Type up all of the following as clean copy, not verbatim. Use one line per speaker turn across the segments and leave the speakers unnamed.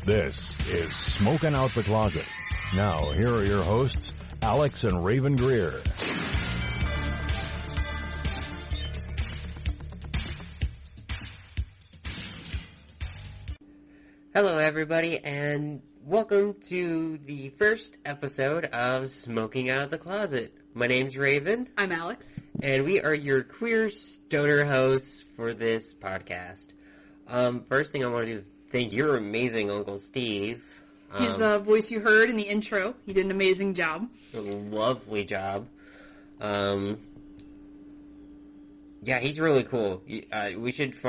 This is Smoking Out the Closet. Now, here are your hosts, Alex and Rayven Greer.
Hello, everybody, and welcome to the first episode of Smoking Out of the Closet. My name's Rayven.
I'm Alex.
And we are your queer stoner hosts for this podcast. First thing I want to do is thank your amazing Uncle Steve.
He's the voice you heard in the intro. He did an amazing job.
A lovely job. Yeah, he's really cool. We should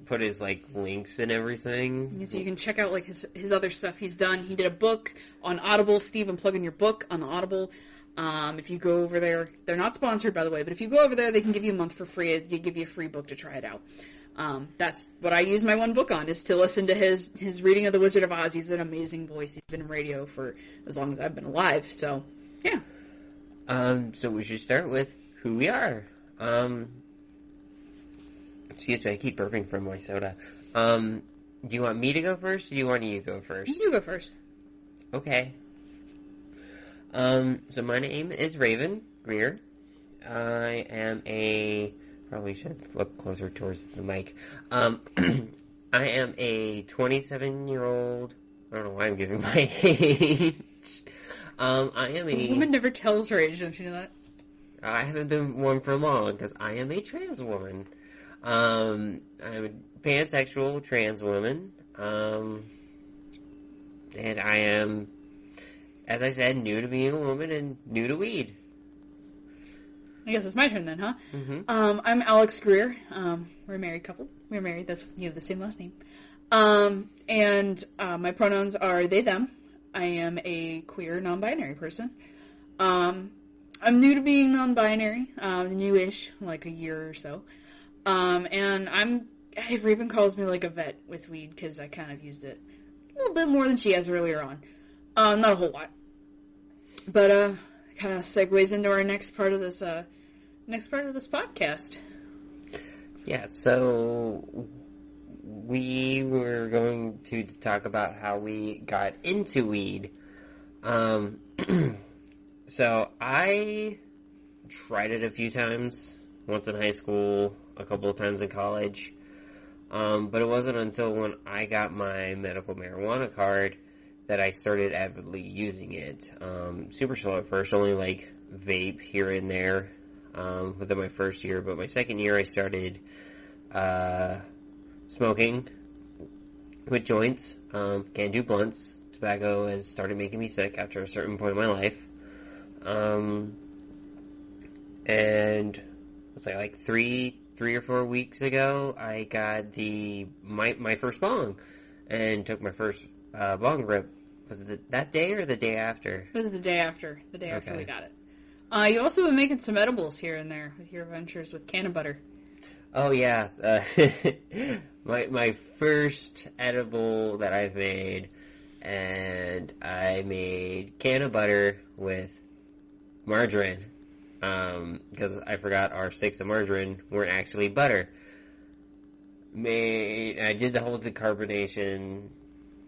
put his links and everything.
So you can check out his other stuff he's done. He did a book on Audible. Steve, I'm plugging your book on Audible. If you go over there, they're not sponsored, by the way, but if you go over there, they can give you a month for free. They give you a free book to try it out. That's what I use my one book on, is to listen to his reading of The Wizard of Oz. He's an amazing voice. He's been in radio for as long as I've been alive, so, yeah.
So we should start with who we are. Excuse me, I keep burping from my soda. Do you want me to go first, or do you want you to go first?
You go first.
Okay. So my name is Rayven Greer. I am probably should look closer towards the mic. I am a 27-year-old, I don't know why I'm giving my age. I am
a woman never tells her age, don't you know that?
I haven't been one for long, because I am a trans woman. I'm a pansexual trans woman. And I am, as I said, new to being a woman and new to weed.
I guess it's my turn then, huh?
Mm-hmm.
I'm Alex Greer. We're a married couple. We're married. You have the same last name. And my pronouns are they, them. I am a queer, non-binary person. I'm new to being non-binary, newish, like a year or so. And Rayven calls me like a vet with weed, because I kind of used it a little bit more than she has earlier on. Not a whole lot. But, kind of segues into our next part of this podcast.
Yeah, so we were going to talk about how we got into weed. So I tried it a few times, once in high school, a couple of times in college. But it wasn't until when I got my medical marijuana card that I started avidly using it. Super slow at first, only vape here and there within my first year. But my second year I started smoking with joints. Can't do blunts. Tobacco has started making me sick after a certain point in my life. And it's like 3 or 4 weeks ago, I got my first bong and took my first bong rip. Was it that day or the day after?
It was the day after. The day after we got it. You also been making some edibles here and there with your ventures with canna butter.
Oh, yeah. My first edible that I've made, and I made canna butter with margarine. Because I forgot our sticks of margarine weren't actually butter. I did the whole decarbonation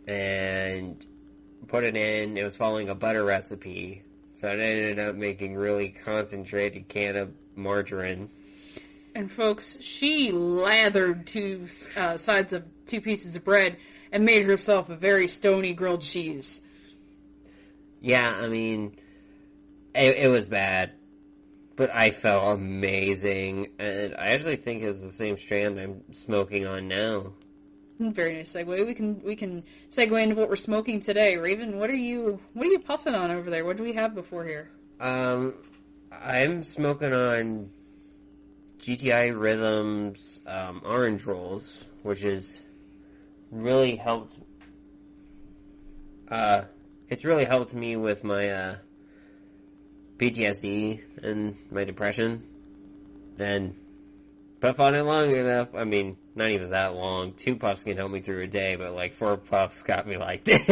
and put it in. It was following a butter recipe, so I ended up making really concentrated can of margarine.
And folks, she lathered two sides of 2 pieces of bread and made herself a very stony grilled cheese.
Yeah, I mean, it was bad, but I felt amazing, and I actually think it's the same strand I'm smoking on now.
Very nice segue. We can segue into what we're smoking today. Rayven, what are you puffing on over there? What do we have before here?
I'm smoking on GTI Rhythms orange rolls, which has really helped. It's really helped me with my PTSD and my depression. And puff on it long enough. I mean, not even that long. 2 puffs can help me through a day, but 4 puffs got me like this.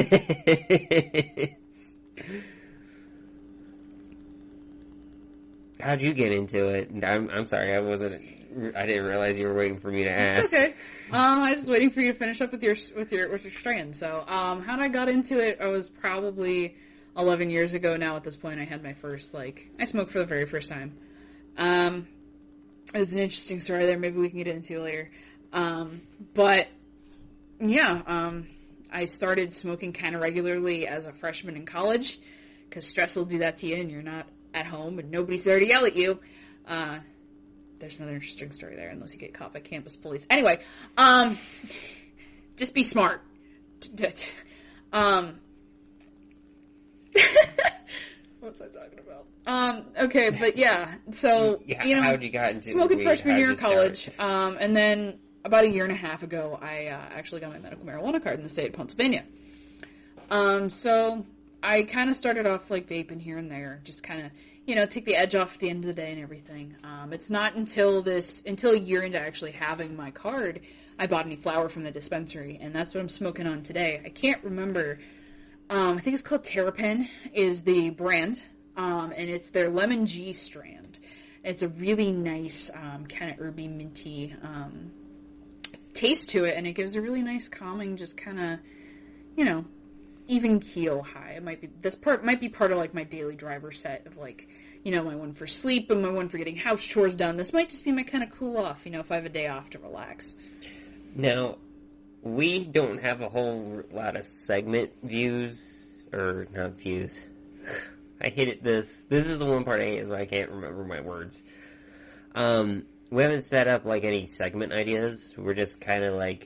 how'd you get into it? I'm sorry, I didn't realize you were waiting for me to ask.
Okay. I was just waiting for you to finish up with your strand. So, how I got into it, I was probably 11 years ago now at this point. I had my first, I smoked for the very first time. It was an interesting story there. Maybe we can get into later. But, yeah, I started smoking kind of regularly as a freshman in college, because stress will do that to you and you're not at home and nobody's there to yell at you. There's another interesting story there, unless you get caught by campus police. Anyway, just be smart. What's I talking about? Okay, but yeah, so,
how'd you got into
smoking
weed?
freshman year of
How'd you
college,
start?
and then about a year and a half ago, I actually got my medical marijuana card in the state of Pennsylvania. So I kind of started off vaping here and there, just kind of, take the edge off at the end of the day and everything. It's not until a year into actually having my card, I bought any flower from the dispensary, and that's what I'm smoking on today. I can't remember. I think it's called Terrapin is the brand, and it's their Lemon G strand. It's a really nice, kind of herby, minty, taste to it, and it gives a really nice calming, just kind of, even keel high. This part might be part of my daily driver set of my one for sleep and my one for getting house chores done. This might just be my kind of cool off, if I have a day off to relax.
Now, we don't have a whole lot of segment views, or not views. I hate it. This is the one part I hate, is I can't remember my words. We haven't set up any segment ideas. We're just kind of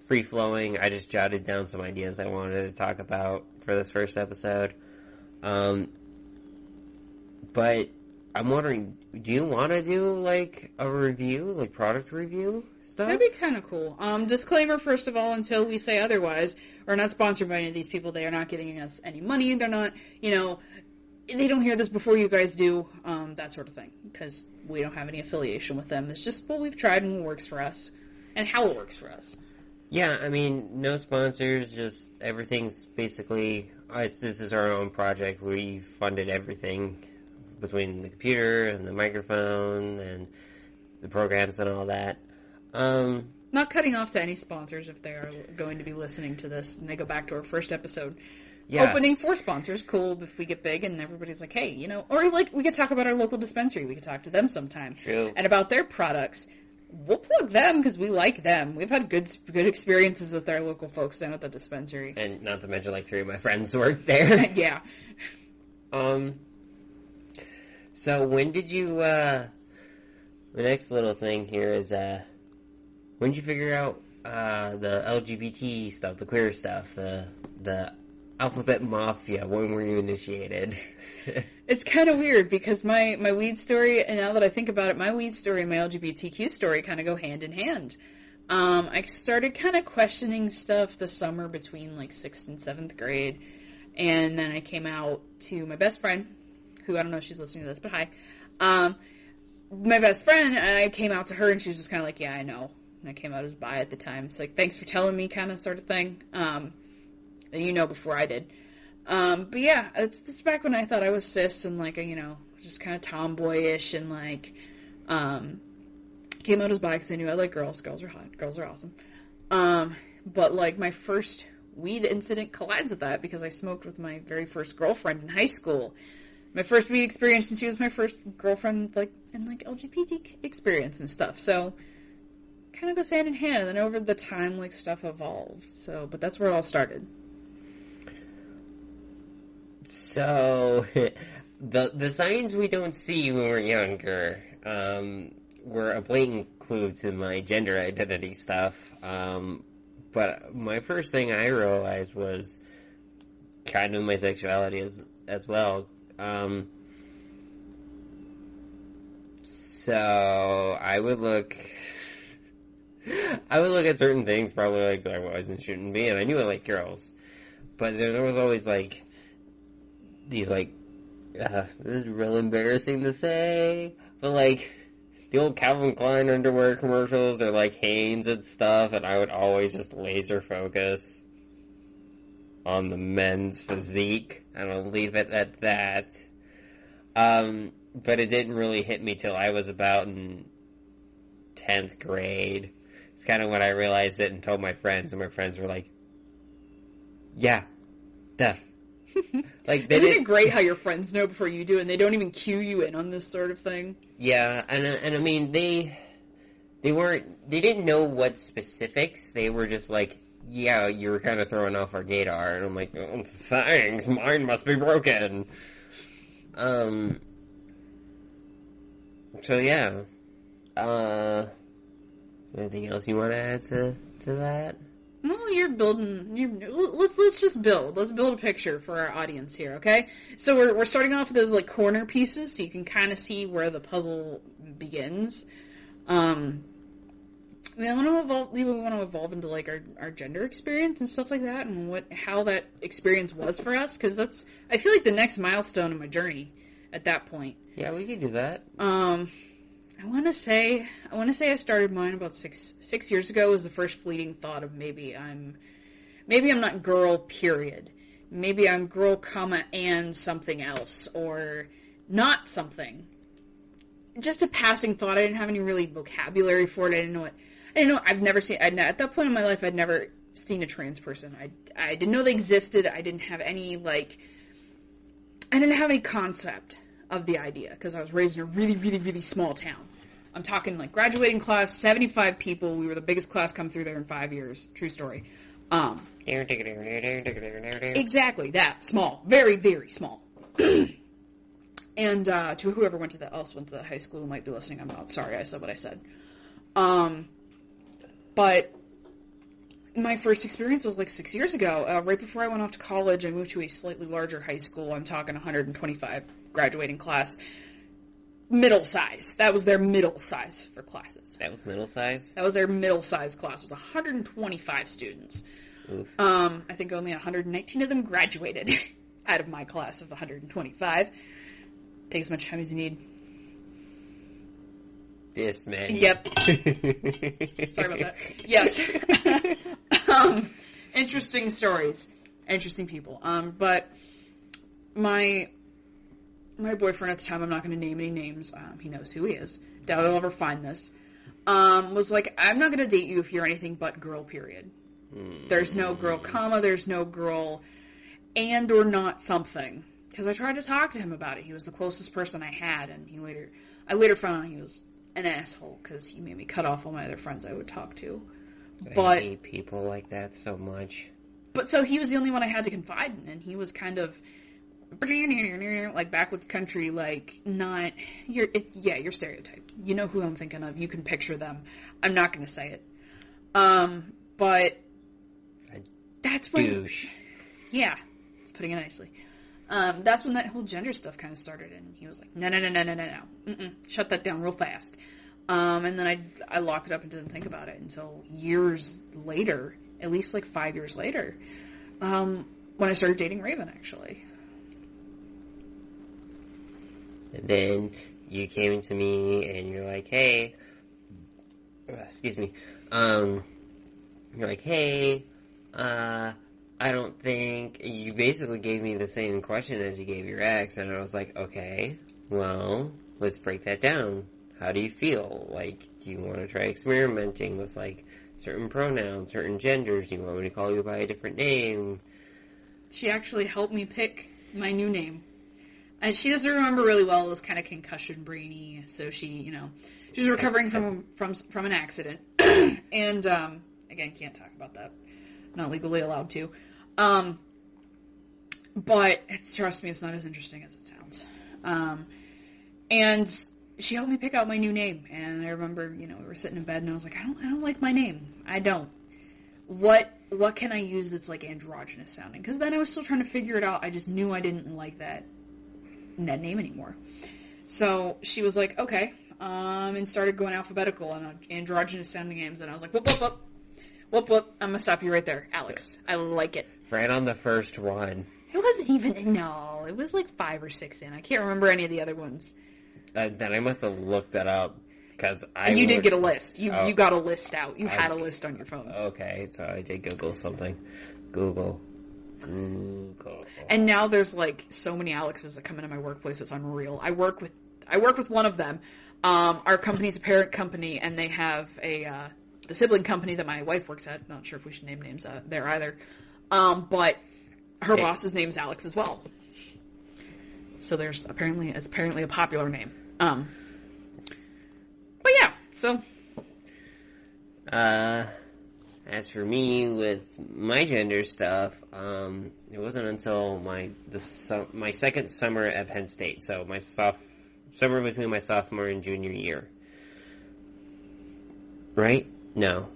free flowing. I just jotted down some ideas I wanted to talk about for this first episode. But I'm wondering, do you want to do a review, product review stuff?
That'd be kind of cool. Disclaimer, first of all, until we say otherwise, we're not sponsored by any of these people. They are not getting us any money. They're not, they don't hear this before you guys do, that sort of thing, because we don't have any affiliation with them. It's just what we've tried and what works for us, and how it works for us.
Yeah, I mean, no sponsors, just everything's basically, this is our own project. We funded everything between the computer and the microphone and the programs and all that.
Not cutting off to any sponsors if they are going to be listening to this and they go back to our first episode. Yeah. Opening for sponsors, cool if we get big and everybody's like, hey, or we could talk about our local dispensary. We could talk to them sometime.
True.
And about their products. We'll plug them because we like them. We've had good experiences with our local folks down at the dispensary.
And not to mention 3 of my friends work there.
Yeah.
So when did you, the next little thing here is, when did you figure out, the LGBT stuff, the queer stuff, the alphabet mafia? When were you initiated?
It's kind of weird because my weed story, and now that I think about it, my weed story and my LGBTQ story kind of go hand in hand. I started kind of questioning stuff the summer between 6th and 7th grade, and then I came out to my best friend, who I don't know if she's listening to this, but hi. My best friend, I came out to her, and she was just kind of like, yeah, I know. And I came out as bi at the time. It's thanks for telling me kind of sort of thing. And before I did. But yeah, it's back when I thought I was cis and just kind of tomboyish and came out as bi because I knew I like girls. Girls are hot. Girls are awesome. But my first weed incident collides with that because I smoked with my very first girlfriend in high school. My first weed experience, and she was my first girlfriend in LGBT experience and stuff. So kind of goes hand in hand. And then over the time, stuff evolved. So, but that's where it all started.
So, the signs we don't see when we're younger were a blatant clue to my gender identity stuff. But my first thing I realized was kind of my sexuality as well. So I would look at certain things probably I wasn't shouldn't be, and I knew I liked girls, but there was always these this is real embarrassing to say, but the old Calvin Klein underwear commercials or Hanes and stuff, and I would always just laser focus on the men's physique, and I'll leave it at that. but it didn't really hit me till I was about in 10th grade. It's kind of when I realized it and told my friends, and my friends were like, yeah, duh. Like,
isn't it great how your friends know before you do, and they don't even cue you in on this sort of thing?
Yeah, and I mean, they didn't know what specifics. They were just like, yeah, you were kind of throwing off our gaydar, and I'm like, oh, thanks, mine must be broken. So yeah. Anything else you want to add to that?
Well, let's just build. Let's build a picture for our audience here, okay? So we're starting off with those like corner pieces, so you can kind of see where the puzzle begins. We want to evolve into like our gender experience and stuff like that, and how that experience was for us, because I feel like the next milestone in my journey at that point.
Yeah, we can do that.
I want to say I started mine about six years ago. Was the first fleeting thought of maybe I'm not girl, period. Maybe I'm girl, comma, and something else, or not something. Just a passing thought. I didn't have any really vocabulary for it. I didn't know. At that point in my life, I'd never seen a trans person. I didn't know they existed. I didn't have any concept of the idea, because I was raised in a really, really, really small town. I'm talking like graduating class, 75 people. We were the biggest class come through there in 5 years. True story. Exactly that. Small. Very, very small. And to whoever else went to that high school who might be listening, I'm not sorry I said what I said. But my first experience was like 6 years ago. Right before I went off to college, I moved to a slightly larger high school. I'm talking 125 graduating class. Middle size. That was their middle size for classes.
That was middle size?
That was their middle size class. It was 125 students.
Oof.
I think only 119 of them graduated out of my class of 125. Take as much time as you need.
This man.
Yep. Sorry about that. Yes. Interesting stories. Interesting people. But my boyfriend at the time, I'm not going to name any names. He knows who he is. Doubt I'll ever find this. Was like, I'm not going to date you if you're anything but girl, period. There's no girl, comma, there's no girl, and or not something. Because I tried to talk to him about it. He was the closest person I had, and I later found out he was an asshole, because he made me cut off all my other friends I would talk to.
I hate people like that so much.
But so he was the only one I had to confide in, and he was kind of like backwoods country, like not your stereotype. You know who I'm thinking of. You can picture them. I'm not going to say it. But that's when
douche.
Yeah, it's putting it nicely. That's when that whole gender stuff kind of started, and he was like, no, shut that down real fast. And then I locked it up and didn't think about it until years later, at least like 5 years later, when I started dating Rayven, actually.
And then you came to me and you're like, hey, excuse me, you're like, hey, I don't think, you basically gave me the same question as you gave your ex, and I was like, okay, well, let's break that down. How do you feel? Like, do you want to try experimenting with, like, certain pronouns, certain genders? Do you want me to call you by a different name?
She actually helped me pick my new name. And she doesn't remember really well. It was kind of concussion brainy, so she was recovering from an accident. And, again, can't talk about that. Not legally allowed to. But trust me, it's not as interesting as it sounds. And she helped me pick out my new name. And I remember, we were sitting in bed and I was like, I don't like my name. I don't. What can I use that's like androgynous sounding? Because then I was still trying to figure it out. I just knew I didn't like that name anymore. So she was like, okay, and started going alphabetical and androgynous sounding names. And I was like, whoop, whoop, whoop. Whoop, whoop. I'm going to stop you right there. Alex, I like it.
Right on the first one.
It wasn't even, no, it was like 5 or 6 in. I can't remember any of the other ones.
Then I must have looked that up, because
And you did get a list. You got a list out. You had a list on your phone.
Okay, so I did Google something. Google.
And now there's like so many Alexes that come into my workplace, it's unreal. I work with I work with one of them. Our company's a parent company, and they have the sibling company that my wife works at. Not sure if we should name names there either. But her boss's name's Alex as well. So it's apparently a popular name. But yeah, so.
As for me, with my gender stuff, it wasn't until my second summer at Penn State, so my summer between my sophomore and junior year. Right? No.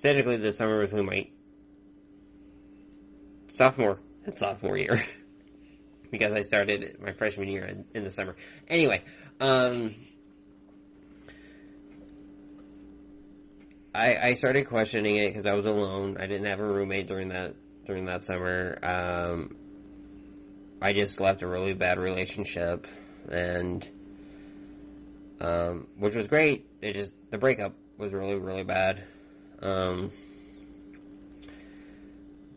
Technically the summer between my sophomore year. Because I started my freshman year in the summer. Anyway, I started questioning it because I was alone. I didn't have a roommate during that summer. I just left a really bad relationship, and which was great. The breakup was really, really bad.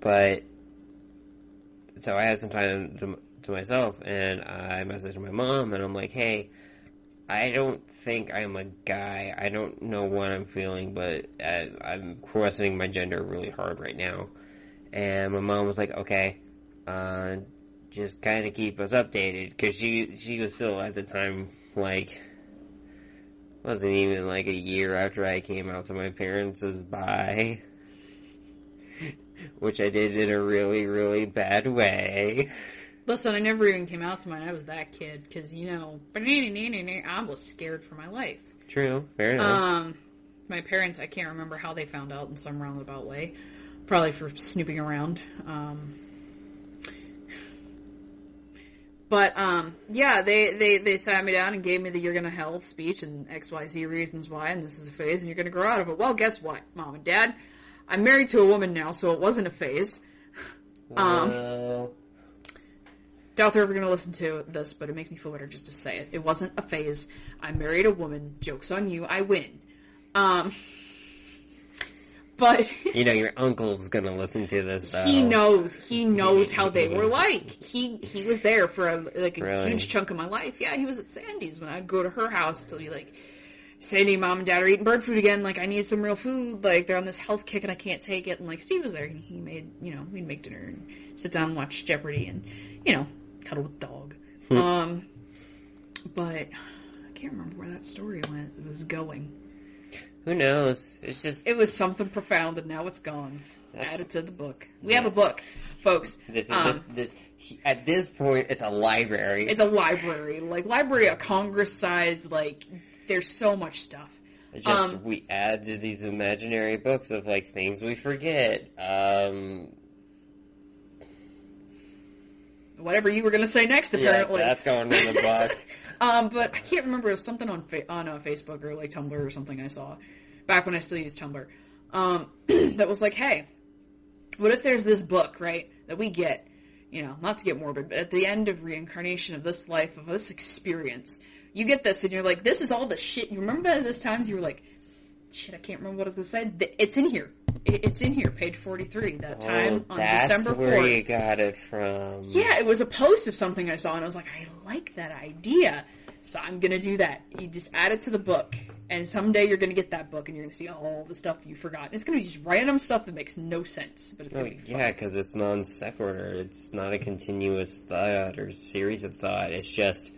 But so I had some time to myself, and I messaged my mom, and I'm like, hey, I don't think I'm a guy. I don't know what I'm feeling, but I'm questioning my gender really hard right now. And my mom was like, okay, just kind of keep us updated, because she was still at the time, like, wasn't even like a year after I came out to my parents as bi, which I did in a really, really bad way.
Listen, I never even came out to mine. I was that kid, because, I was scared for my life.
True, fair enough.
My parents, I can't remember how they found out in some roundabout way. Probably for snooping around. But yeah, they sat me down and gave me the "you're gonna hell" speech and XYZ reasons why, and this is a phase, and you're gonna grow out of it. Well, guess what, Mom and Dad? I'm married to a woman now, so it wasn't a phase. Doubt they're ever going to listen to this, but it makes me feel better just to say it. It wasn't a phase. I married a woman. Joke's on you. I win. But...
your uncle's going to listen to this, though.
He knows how they were like. He was there for a
Really?
huge chunk of my life. Yeah, he was at Sandy's when I'd go to her house to be like, Sandy, Mom and Dad are eating bird food again. Like, I need some real food. Like, they're on this health kick and I can't take it. And, like, Steve was there and he made, we'd make dinner and sit down and watch Jeopardy and, cuddle with dog. But I can't remember where that story was going.
Who knows? It
was something profound, and now it's gone. Add it to the book. We have a book, folks.
At this point, it's a library.
It's a library, Library of Congress size. There's so much stuff.
We add to these imaginary books of things we forget.
Whatever you were going to say next, apparently.
Yeah, that's going in the book.
But I can't remember. It was something on Facebook or Tumblr or something I saw back when I still used Tumblr. That was like, hey, what if there's this book, right, that we get, not to get morbid, but at the end of reincarnation of this life, of this experience, you get this and you're like, this is all the shit. You remember that those times you were like, shit, I can't remember what I was going to say. It's in here. It's in here, page 43, that time on December 4th. That's
where you got it from.
Yeah, it was a post of something I saw, and I was like, I like that idea, so I'm going to do that. You just add it to the book, and someday you're going to get that book, and you're going to see all the stuff you forgot. It's going to be just random stuff that makes no sense, but it's going to be fun.
Yeah, because it's non sequitur. It's not a continuous thought or series of thought. It's just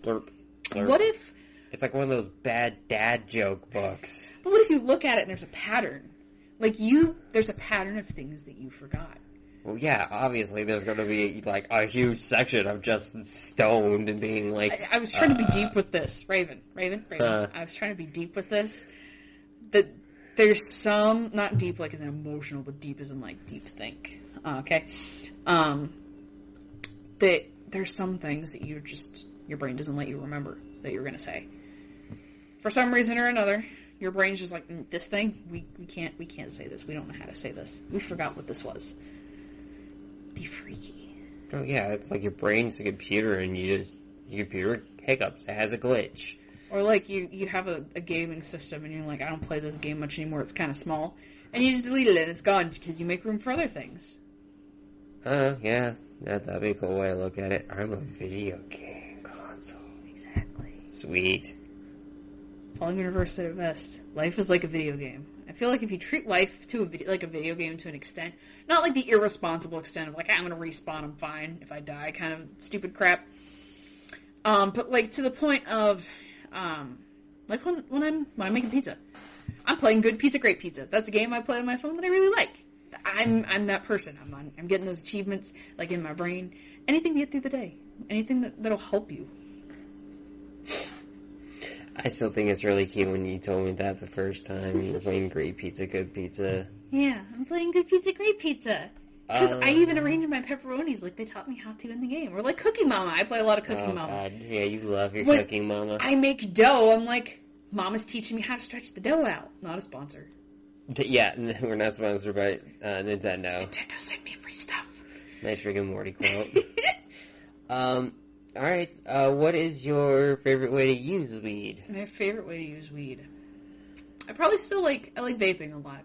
blurp, blurp.
What if...
It's like one of those bad dad joke books.
But what if you look at it and there's a pattern? There's a pattern of things that you forgot.
Well, yeah, obviously there's going to be, a huge section of just stoned and being like...
I was trying to be deep with this. Rayven. I was trying to be deep with this. That there's some, not deep as in emotional, but deep as in, deep think. Okay? That there's some things that your brain doesn't let you remember that you're going to say. For some reason or another, your brain's just like, this thing, we can't say this. We don't know how to say this. We forgot what this was. Be freaky.
Oh yeah, it's like your brain's a computer and your computer hiccups. It has a glitch.
Or you have a gaming system and you're like, I don't play this game much anymore. It's kind of small. And you just delete it and it's gone because you make room for other things.
Yeah. That'd be a cool way to look at it. I'm a video game console.
Exactly.
Sweet.
Falling in reverse at best. Life is like a video game. I feel like if you treat life like a video game to an extent, not like the irresponsible extent of like, I'm gonna respawn, I'm fine if I die kind of stupid crap. But like to the point of, like when I'm making pizza. I'm playing Good Pizza, Great Pizza. That's a game I play on my phone that I really like. I'm that person. I'm getting those achievements like in my brain. Anything to get through the day. Anything that'll help you.
I still think it's really cute when you told me that the first time. You're playing Great Pizza, Good Pizza.
Yeah, I'm playing Good Pizza, Great Pizza. Because I even arranged my pepperonis like they taught me how to in the game. Or like Cooking Mama. I play a lot of Cooking Mama.
God. Yeah, you love your Cooking Mama.
I make dough. I'm like, Mama's teaching me how to stretch the dough out. Not a sponsor.
Yeah, we're not sponsored by Nintendo.
Nintendo sent me free stuff.
Nice Rick and Morty quote. Alright, what is your favorite way to use weed?
My favorite way to use weed? I probably still I like vaping a lot.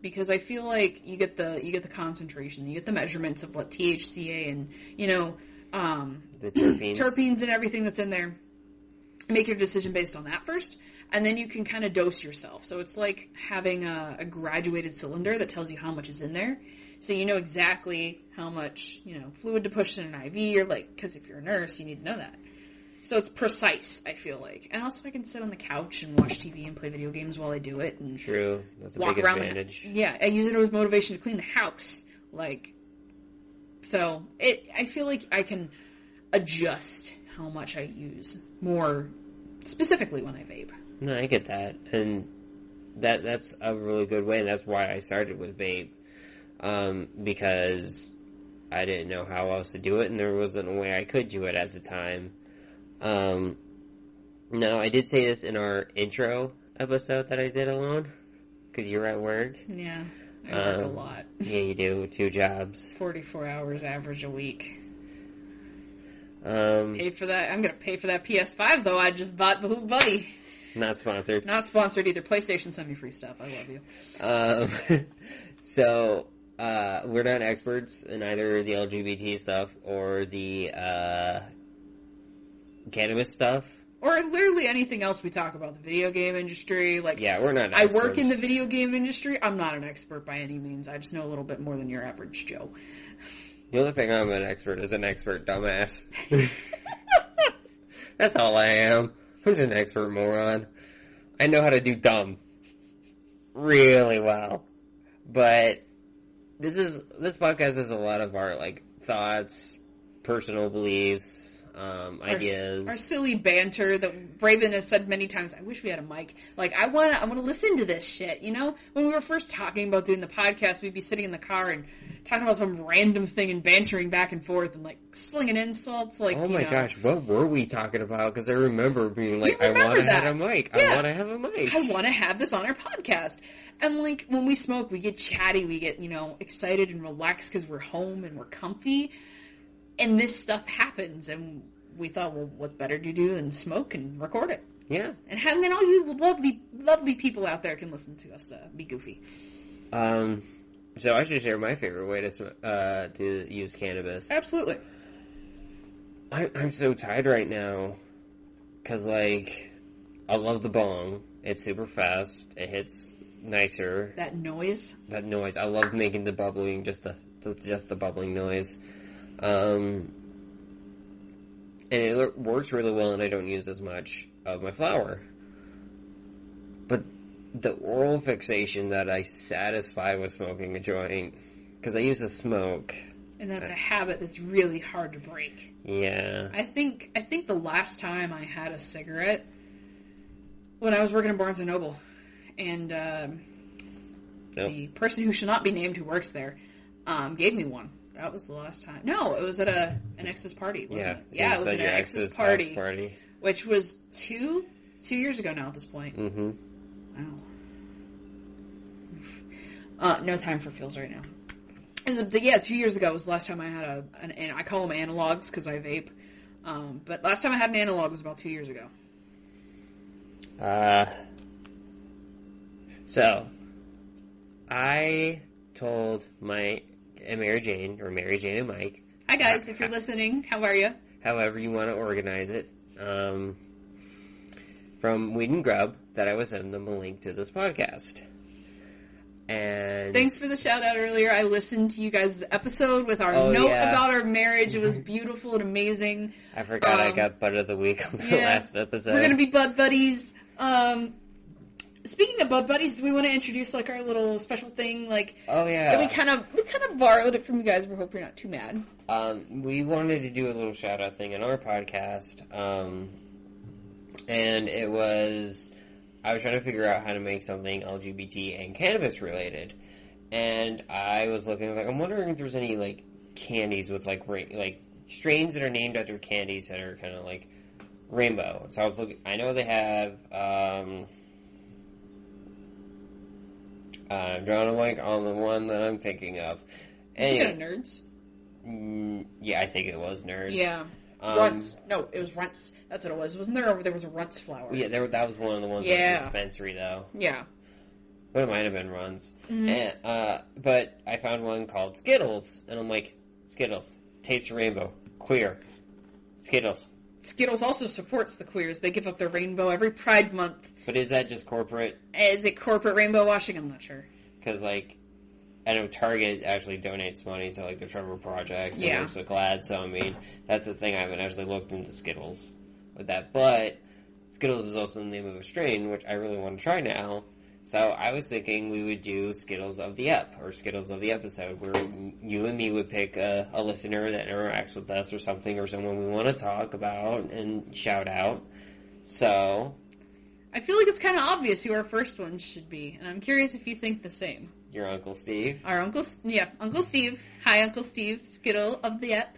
Because I feel like you get the concentration, you get the measurements of what THCA and,
the terpenes
and everything that's in there. Make your decision based on that first, and then you can kind of dose yourself. So it's like having a graduated cylinder that tells you how much is in there. So you know exactly how much, fluid to push in an IV, or because if you're a nurse, you need to know that. So it's precise, I feel like. And also I can sit on the couch and watch TV and play video games while I do it. And
true. That's a
walk
big
around
advantage.
I use it as motivation to clean the house. So I feel like I can adjust how much I use more specifically when I vape.
No, I get that. And that's a really good way, and that's why I started with vape. Because I didn't know how else to do it, and there wasn't a way I could do it at the time. Now, I did say this in our intro episode that I did alone, because you were at work.
Yeah, I work a lot.
Yeah, you do. 2 jobs.
44 hours average a week.
Pay
for that. I'm going to pay for that PS5, though. I just bought the Hoop Buddy.
Not sponsored.
Not sponsored either. PlayStation sent me free stuff. I love you.
So, we're not experts in either the LGBT stuff or the cannabis stuff.
Or literally anything else we talk about. The video game industry.
Yeah, we're not
experts. I work in the video game industry. I'm not an expert by any means. I just know a little bit more than your average Joe.
The only thing I'm an expert is an expert dumbass. That's all I am. I'm just an expert moron. I know how to do dumb really well. But this podcast is a lot of our thoughts, personal beliefs, ideas.
Our silly banter that Rayven has said many times. I wish we had a mic. I want to listen to this shit. When we were first talking about doing the podcast, we'd be sitting in the car and talking about some random thing and bantering back and forth and slinging insults.
Oh my gosh, what were we talking about? Because I remember being I want to have a mic.
Yeah.
I want to have a mic.
I want to have this on our podcast. And when we smoke, we get chatty, we get excited and relaxed because we're home and we're comfy. And this stuff happens, and we thought, well, what better to do than smoke and record it?
Yeah.
And then all you lovely, lovely people out there can listen to us be goofy.
So I should share my favorite way to use cannabis.
Absolutely.
I'm so tired right now, because, I love the bong. It's super fast. It hits nicer.
That noise.
I love making the bubbling, just the bubbling noise. And it works really well, and I don't use as much of my flower. But the oral fixation that I satisfy with smoking a joint, because I used to smoke.
And that's a habit that's really hard to break.
Yeah.
I think the last time I had a cigarette, when I was working at Barnes & Noble, and the person who should not be named who works there gave me one. That was the last time. No, it was at an ex's party, wasn't it? Yeah, it was at an ex's party. Which was 2 years ago now at this point.
Mm-hmm.
Wow. No time for feels right now. 2 years ago was the last time I had and I call them analogs because I vape. But last time I had an analog was about 2 years ago.
So, I told Mary Jane and Mike.
Hi guys, if you're listening, how are you?
However you want to organize it. from Weed and Grub that I would send them a link to this podcast. And
thanks for the shout out earlier. I listened to you guys' episode with our about our marriage. It was beautiful and amazing.
I forgot I got Bud of the Week on the last episode.
We're gonna be Bud Buddies. Speaking of Bud Buddies, do we want to introduce like our little special thing? Like, that we kind of borrowed it from you guys. We hope you're not too mad.
We wanted to do a little shout out thing in our podcast, and it was. I was trying to figure out how to make something LGBT and cannabis related, and I was looking like I'm wondering if there's any like candies with like strains that are named after candies that are kind of like rainbow. So I was looking. I know they have. I'm drawing a blank on the one that I'm thinking of.
Anyway, Nerds.
Yeah, I think it was Nerds.
Yeah. Runts. No, it was Runts. That's what it was. Wasn't there? There was a Runts flower.
Yeah, that was one of the ones at the dispensary, though.
Yeah.
But it might have been Runs.
Mm-hmm.
And, but I found one called Skittles, and I'm like, Skittles, taste of rainbow, queer, Skittles.
Skittles also supports the queers. They give up their rainbow every Pride Month.
But is that just corporate?
Is it corporate rainbow washing? I'm not sure.
Because, like, I know Target actually donates money to, like, the Trevor Project. And works with GLAAD, so, I mean, that's the thing. I haven't actually looked into Skittles with that. But Skittles is also the name of a strain, which I really want to try now. So I was thinking we would do Skittles of the Ep, or Skittles of the Episode, where you and me would pick a listener that interacts with us or something, or someone we want to talk about and shout out. So
I feel like it's kind of obvious who our first one should be, and I'm curious if you think the same.
Your Uncle Steve?
Our Uncle Steve. Hi, Uncle Steve, Skittle of the Ep.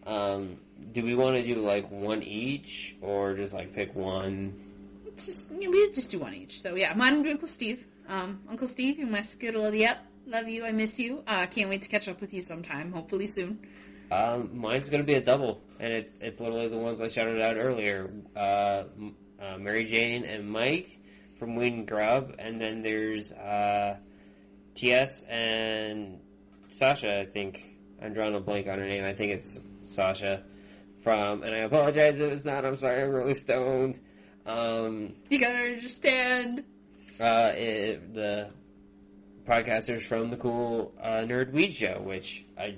Do we want to do, like, one each, or just, like, pick one?
We just do one each. So, yeah, mine would be Uncle Steve. Uncle Steve, you're my Skittle of the Ep. Love you, I miss you. Can't wait to catch up with you sometime, hopefully soon.
Mine's gonna be a double, and it's literally the ones I shouted out earlier. Mary Jane and Mike from Weed and Grub, and then there's TS and Sasha, I think. I'm drawing a blank on her name. I think it's Sasha and I apologize if it's not. I'm sorry, I'm really stoned.
You gotta understand.
The podcasters from the cool Nerd Weed Show, which I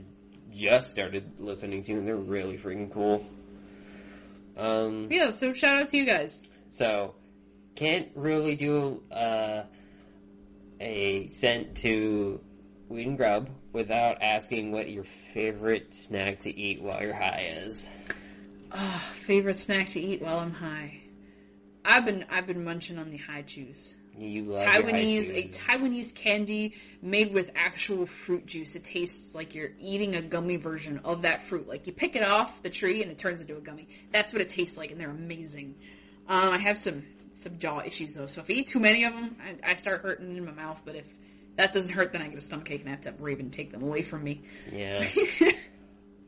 just started listening to, and they're really freaking cool.
So shout out to you guys.
So, can't really do a sent to Weed and Grub without asking what your favorite snack to eat while you're high is.
Oh, favorite snack to eat while I'm high. I've been munching on the high juice.
You love
a Taiwanese candy made with actual fruit juice. It tastes like you're eating a gummy version of that fruit. Like you pick it off the tree and it turns into a gummy. That's what it tastes like, and they're amazing. I have some jaw issues though, so if I eat too many of them, I start hurting in my mouth. But if that doesn't hurt, then I get a stomachache and I have to have Rayven take them away from me.
Yeah.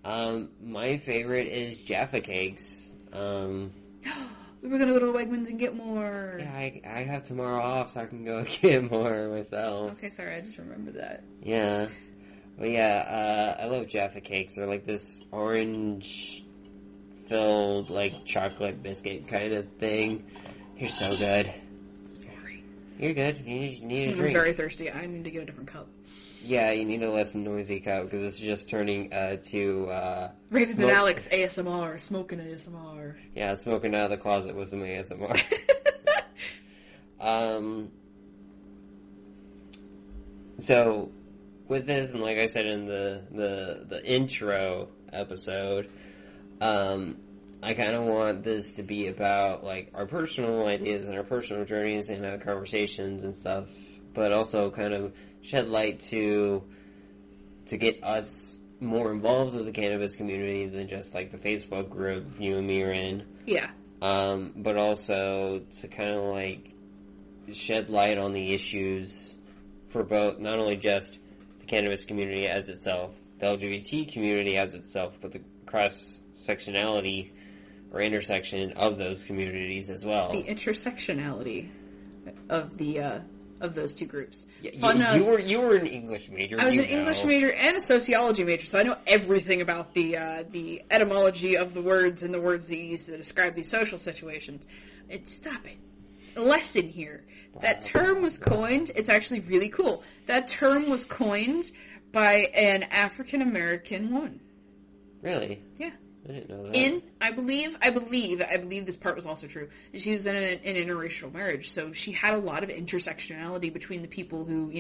My favorite is Jaffa Cakes.
We were gonna go to Wegmans and get more.
Yeah, I have tomorrow off, so I can go get more myself.
Okay, sorry, I just remembered that.
Yeah. But yeah, I love Jaffa Cakes. They're like this orange-filled, like, chocolate biscuit kind of thing. They're so good.
Sorry.
You're good. You need a drink.
I'm very thirsty. I need to get a different cup.
Yeah, you need a less noisy cup, because it's just turning to,
Rayven and Alex ASMR, smoking ASMR.
Yeah, smoking out of the closet with some ASMR. So, with this, and like I said in the intro episode, I kind of want this to be about, like, our personal ideas and our personal journeys and conversations and stuff, but also kind of shed light to get us more involved with the cannabis community than just, like, the Facebook group you and me are in.
Yeah.
But also to kind of, like, shed light on the issues for both, not only just the cannabis community as itself, the LGBT community as itself, but the cross-sectionality or intersection of those communities as well.
The intersectionality of the of those two groups.
Yeah, you were an English major.
I was an English major and a sociology major, so I know everything about the etymology of the words and the words that you use to describe these social situations. Stop it. Lesson here. That term was coined. It's actually really cool. That term was coined by an African American woman.
Really?
Yeah.
I didn't know that.
I believe this part was also true. She was in an interracial marriage, so she had a lot of intersectionality between the people who,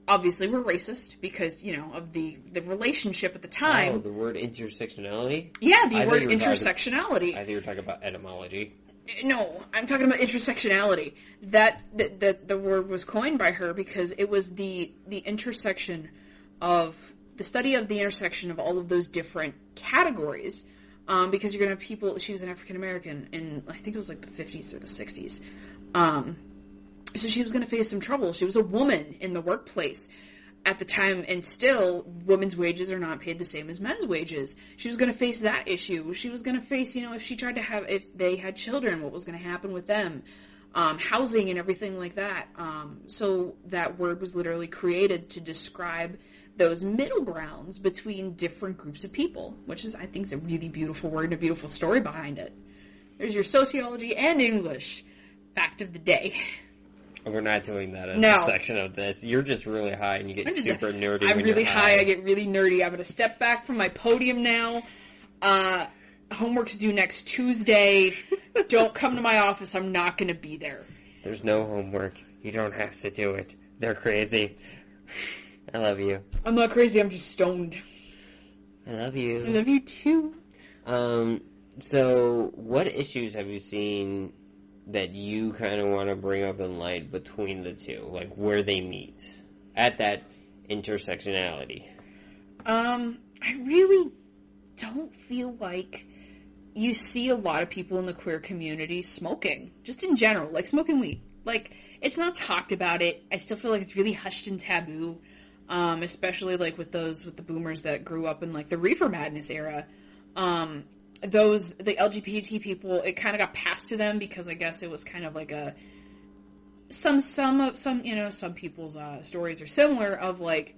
obviously were racist because, of the relationship at the time.
Oh, the word intersectionality?
Yeah, the word intersectionality.
I think you were talking about etymology.
No, I'm talking about intersectionality. That the word was coined by her because it was the intersection of the study of the intersection of all of those different categories. Because you're gonna have people. She was an African American in I think it was like the 50s or the 60s. So she was gonna face some trouble. She was a woman in the workplace at the time, and still, women's wages are not paid the same as men's wages. She was going to face that issue. She was going to face, if they had children, what was going to happen with them, housing and everything like that. So that word was literally created to describe those middle grounds between different groups of people, which I think is a really beautiful word and a beautiful story behind it. There's your sociology and English fact of the day.
We're not doing that as a section of this. You're just really high and you get super nerdy.
I'm really high. I get really nerdy. I'm going to step back from my podium now. Homework's due next Tuesday. Don't come to my office. I'm not going to be there.
There's no homework. You don't have to do it. They're crazy. I love you.
I'm not crazy. I'm just stoned.
I love you.
I love you too.
So what issues have you seen that you kind of want to bring up in light between the two, like where they meet at that intersectionality?
I really don't feel like you see a lot of people in the queer community smoking, just in general, like smoking weed. Like, it's not talked about it. I still feel like it's really hushed and taboo, especially like with the boomers that grew up in like the reefer madness era. The LGBT people, it kind of got passed to them because I guess it was kind of like some people's stories are similar of like,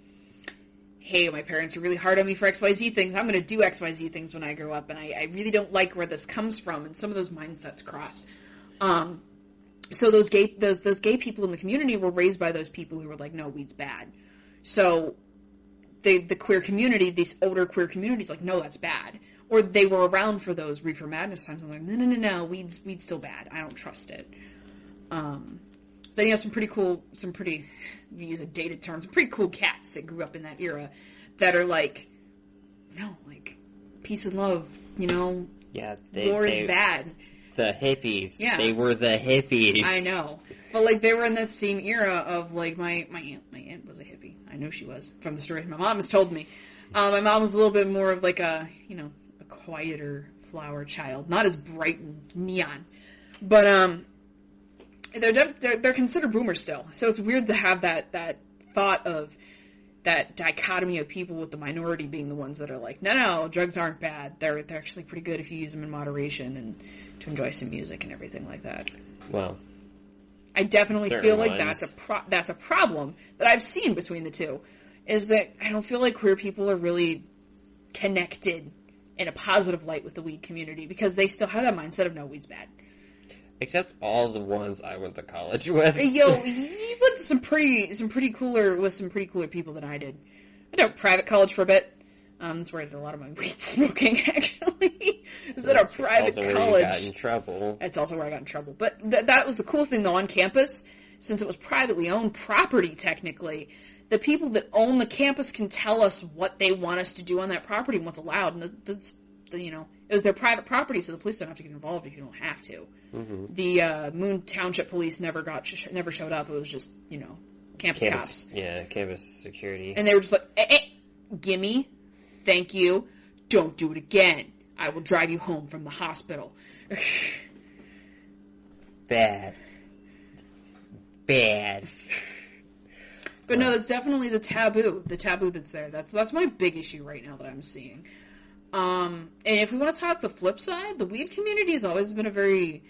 hey, my parents are really hard on me for XYZ things. I'm going to do XYZ things when I grow up, and I really don't like where this comes from, and some of those mindsets cross. So those gay people in the community were raised by those people who were like, no, weed's bad. So the queer community, these older queer communities, like, no, that's bad. Or they were around for those reefer madness times. I'm like, no, weed's still bad. I don't trust it. Then you have some pretty, we use a dated term, some pretty cool cats that grew up in that era that are like, no, like, peace and love,
Yeah,
war is bad.
The hippies.
Yeah.
They were the hippies.
I know. But, like, they were in that same era of, like, my aunt was a hippie. I know she was, from the stories my mom has told me. My mom was a little bit more of, like, a quieter flower child. Not as bright and neon. But, they're considered boomers still. So it's weird to have that thought of that dichotomy of people with the minority being the ones that are like, no, drugs aren't bad. They're actually pretty good if you use them in moderation and to enjoy some music and everything like that.
Well,
I definitely feel like that's a problem that I've seen between the two, is that I don't feel like queer people are really connected in a positive light with the weed community because they still have that mindset of no, weed's bad.
Except all the ones I went to college with.
Yo, you went to some pretty cooler people than I did. I went to a private college for a bit. That's where I did a lot of my weed smoking, actually. Is at a private college.
Where you got in trouble.
That's also where I got in trouble. But that was the cool thing, though, on campus. Since it was privately owned property, technically, the people that own the campus can tell us what they want us to do on that property and what's allowed. And it was their private property, so the police don't have to get involved if you don't have to.
Mm-hmm.
The Moon Township police never showed up. It was just, campus cops.
Yeah, campus security.
And they were just like, gimme, thank you, don't do it again. I will drive you home from the hospital.
Bad.
But no, that's definitely the taboo that's there. That's my big issue right now that I'm seeing. And if we want to talk the flip side, the weed community has always been a very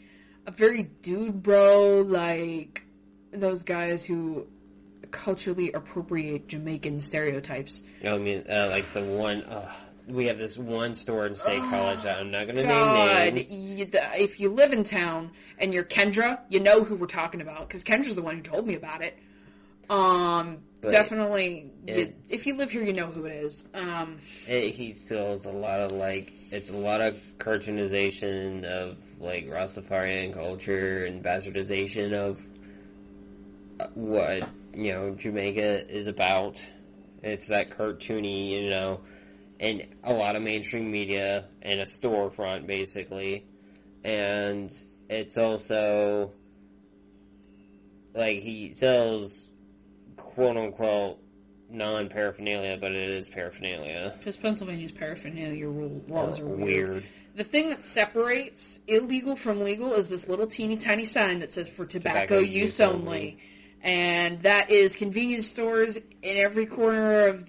dude bro, like, those guys who culturally appropriate Jamaican stereotypes.
I mean, like the one, we have this one store in State College that I'm not going to
God,
name names.
if you live in town and you're Kendra, you know who we're talking about, because Kendra's the one who told me about it. Definitely, if you live here, you know who it is.
He sells a lot of, like, it's a lot of cartoonization of, like, Rastafarian culture and bastardization of what, you know, Jamaica is about. It's that cartoony, you know, and a lot of mainstream media and a storefront, basically. And it's also, like, he sells quote-unquote non-paraphernalia, but it is paraphernalia.
Because Pennsylvania's paraphernalia laws are
weird.
The thing that separates illegal from legal is this little teeny tiny sign that says for tobacco use only. And that is convenience stores in every corner of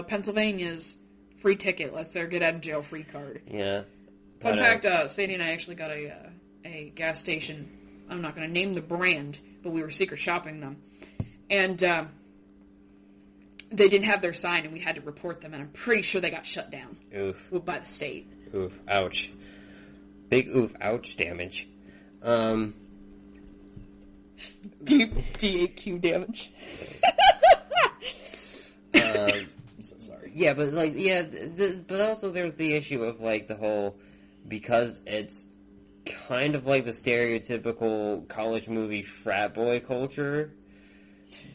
Pennsylvania's free ticket. That's their get out of jail free card.
Yeah.
Fun fact, Sadie and I actually got a gas station. I'm not going to name the brand, but we were secret shopping them. And they didn't have their sign, and we had to report them, and I'm pretty sure they got shut down.
Oof.
By the state.
Oof. Ouch. Big oof. Ouch damage.
Deep DAQ damage.
I'm so sorry. Yeah, but like, yeah, but also there's the issue of like the whole, because it's kind of like the stereotypical college movie frat boy culture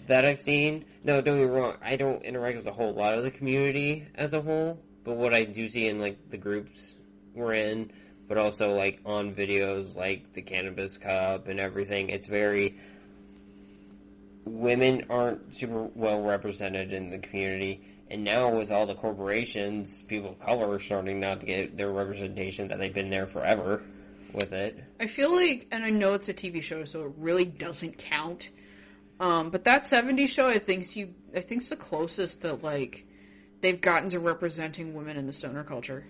that I've seen. No, don't get me wrong, I don't interact with a whole lot of the community as a whole, but what I do see in like the groups we're in, but also like on videos like the Cannabis Cup and everything, it's very, women aren't super well represented in the community, and now with all the corporations, people of color are starting not to get their representation that they've been there forever with it.
I feel like, and I know it's a TV show, so it really doesn't count, but that 70s show, I think's the closest that like they've gotten to representing women in the stoner culture.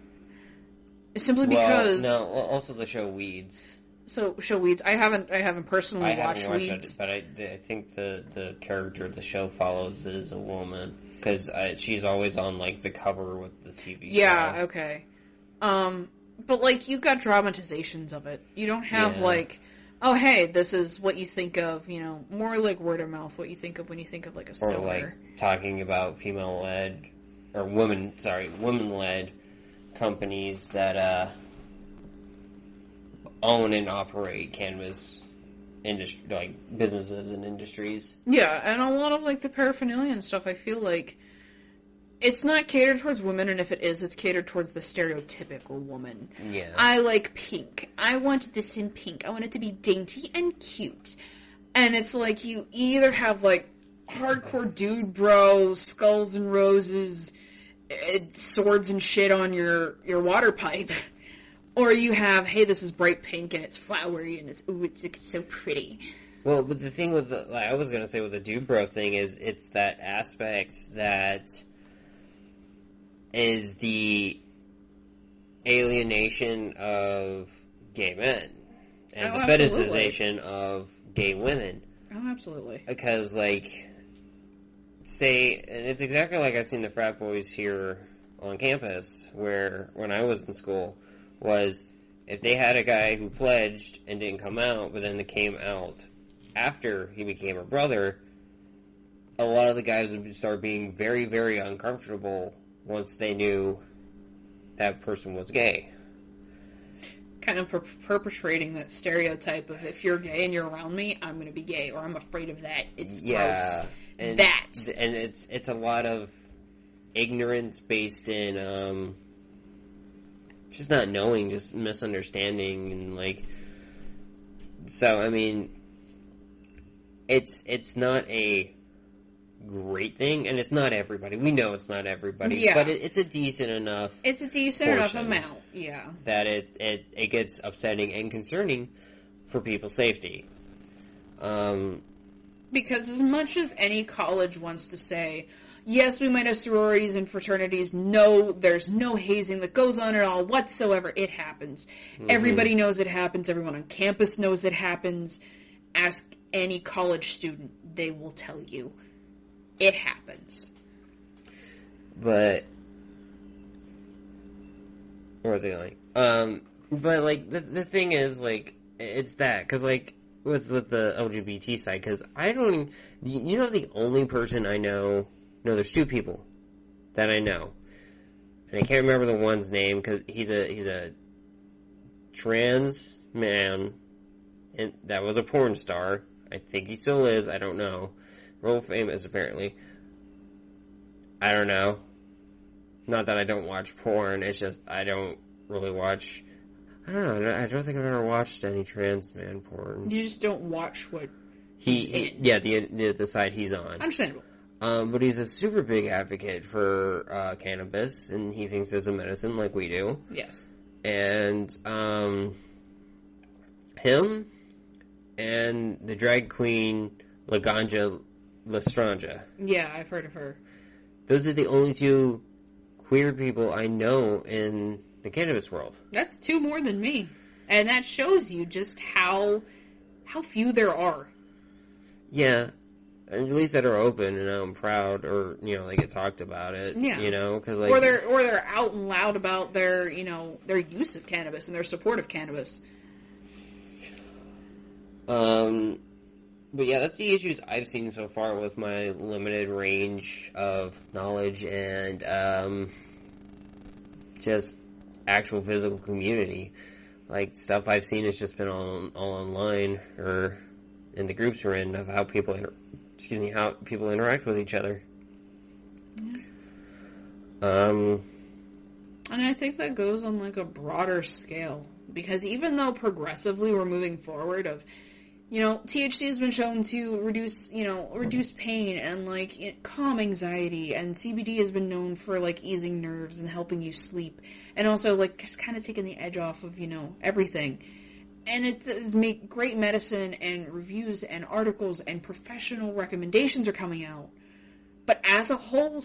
Simply because
also the show Weeds.
So show Weeds. I haven't personally watched Weeds,
but I think the character the show follows is a woman, because she's always on like the cover with the TV show.
Yeah, okay. But like you got dramatizations of it. You don't have like, oh hey, this is what you think of, you know, more like word of mouth. What you think of when you think of like a stoner.
Or like talking about female-led or women-led companies that own and operate cannabis industry, like businesses and industries.
Yeah, and a lot of like the paraphernalia and stuff, I feel like it's not catered towards women, and if it is, it's catered towards the stereotypical woman.
Yeah.
I like pink. I want this in pink. I want it to be dainty and cute. And it's like you either have like hardcore dude bro, skulls and roses, swords and shit on your water pipe, or you have, hey, this is bright pink and it's flowery and it's so pretty.
Well, but the thing with I was gonna say with the dude bro thing is it's that aspect that is the alienation of gay men and the fetishization of gay women.
Oh, absolutely.
Because like, say, and it's exactly like I've seen the frat boys here on campus, where when I was in school, was if they had a guy who pledged and didn't come out, but then they came out after he became a brother, a lot of the guys would start being very, very uncomfortable once they knew that person was gay.
Kind of perpetrating that stereotype of if you're gay and you're around me, I'm going to be gay, or I'm afraid of that. It's gross.
And it's a lot of ignorance based in just not knowing, just misunderstanding, and like, so I mean, it's not a great thing, and it's not everybody. We know it's not everybody, but it's a decent enough.
It's a decent enough amount, yeah.
That it gets upsetting and concerning for people's safety.
Because as much as any college wants to say, yes, we might have sororities and fraternities, no, there's no hazing that goes on at all whatsoever, it happens. Mm-hmm. Everybody knows it happens, everyone on campus knows it happens. Ask any college student, they will tell you. It happens.
But where was I going? But like the thing is, like, it's that because like with the LGBT side, because I don't, you know, the only person I know. No, there's two people that I know, and I can't remember the one's name because he's a trans man, and that was a porn star. I think he still is. I don't know. Real famous apparently. I don't know. Not that I don't watch porn. It's just I don't really watch. I don't know. I don't think I've ever watched any trans man porn.
You just don't watch what
the side he's on.
Understandable.
But he's a super big advocate for cannabis, and he thinks it's a medicine like we do.
Yes.
And him and the drag queen Laganja Lestranja.
Yeah, I've heard of her.
Those are the only two queer people I know in the cannabis world.
That's two more than me. And that shows you just how few there are.
Yeah. At least that are open and I'm proud, or, you know, they get talked about it.
Yeah.
You know, cause like.
Or they're out and loud about their, you know, their use of cannabis and their support of cannabis.
But yeah, that's the issues I've seen so far with my limited range of knowledge and, just actual physical community. Like, stuff I've seen has just been all online, or in the groups we're in, of how people interact with each other.
Yeah. And I think that goes on, like, a broader scale. Because even though progressively we're moving forward of, you know, THC has been shown to reduce pain and, like, calm anxiety, and CBD has been known for, like, easing nerves and helping you sleep, and also, like, just kind of taking the edge off of, you know, everything. And it's made great medicine, and reviews and articles and professional recommendations are coming out. But as a whole,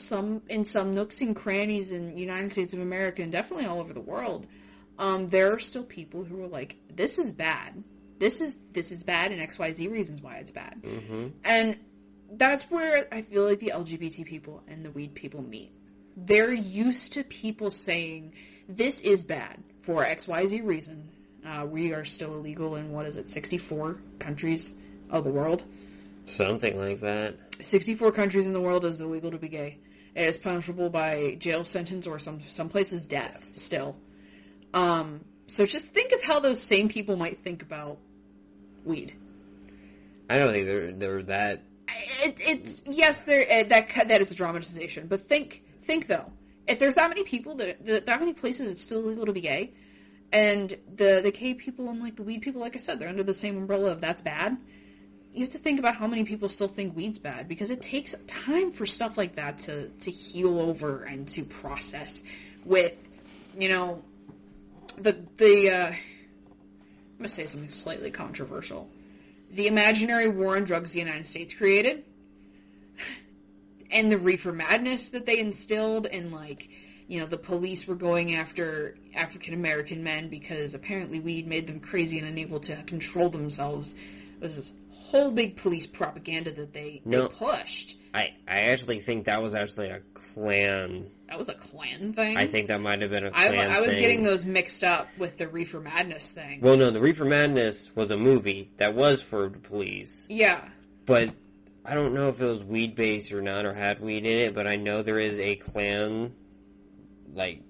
in some nooks and crannies in the United States of America, and definitely all over the world, there are still people who are like, this is bad. This is bad, and XYZ reasons why it's bad.
Mm-hmm.
And that's where I feel like the LGBT people and the weed people meet. They're used to people saying, this is bad for XYZ reason. We are still illegal in, 64 countries of the world?
Something like that.
64 countries in the world is illegal to be gay. It is punishable by jail sentence or some places death still. So just think of how those same people might think about weed. I
don't think they're that.
That is a dramatization. But think though, if there's that many people that many places it's still illegal to be gay, and the gay people and like the weed people, like I said, they're under the same umbrella of that's bad. You have to think about how many people still think weed's bad, because it takes time for stuff like that to heal over and to process with, you know, I'm going to say something slightly controversial. The imaginary war on drugs the United States created, and the reefer madness that they instilled, and, like, you know, the police were going after African American men because apparently weed made them crazy and unable to control themselves. It was this whole big police propaganda that they pushed.
I actually think that was actually a Klan.
That was a Klan thing?
I think that might have been a Klan thing.
I was getting those mixed up with the Reefer Madness thing.
Well, no, the Reefer Madness was a movie that was for the police.
Yeah.
But I don't know if it was weed-based or not, or had weed in it, but I know there is a Klan, like,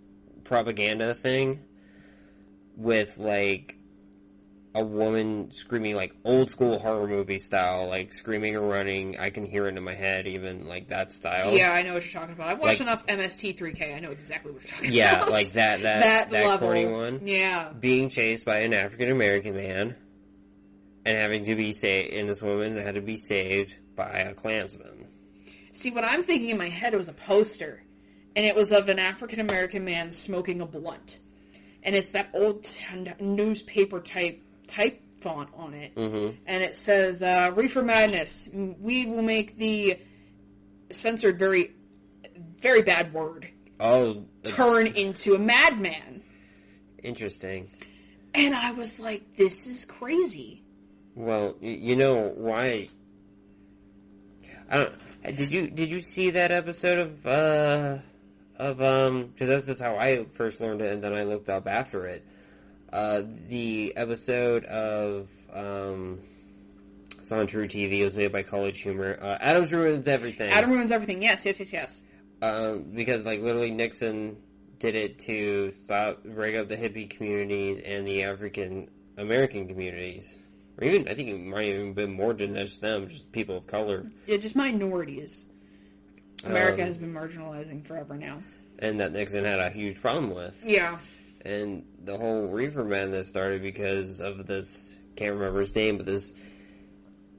propaganda thing with, like, a woman screaming, like, old-school horror movie style, like, screaming or running. I can hear it in my head, even, like, that style.
Yeah, I know what you're talking about. I've watched enough MST3K. I know exactly what you're talking about.
Yeah, like that
level.
corny one.
Yeah.
Being chased by an African-American man and having to be saved, and this woman had to be saved by a Klansman.
See, what I'm thinking in my head was a poster, and it was of an African-American man smoking a blunt. And it's that old newspaper type font on it.
Mm-hmm.
And it says, Reefer Madness, weed will make the censored very, very bad word turn into a madman.
Interesting.
And I was like, this is crazy.
Well, you know why? I don't. Did you see that episode because that's how I first learned it, and then I looked up after it. The episode of it's on True TV. It was made by College Humor. Adam Ruins Everything.
Adam Ruins Everything. Yes.
Because literally Nixon did it to break up the hippie communities and the African American communities. Or even, I think it might have even been more than just them, just people of color.
Yeah, just minorities. America has been marginalizing forever now.
And that Nixon had a huge problem with.
Yeah.
And the whole reefer madness started because of this, can't remember his name, but this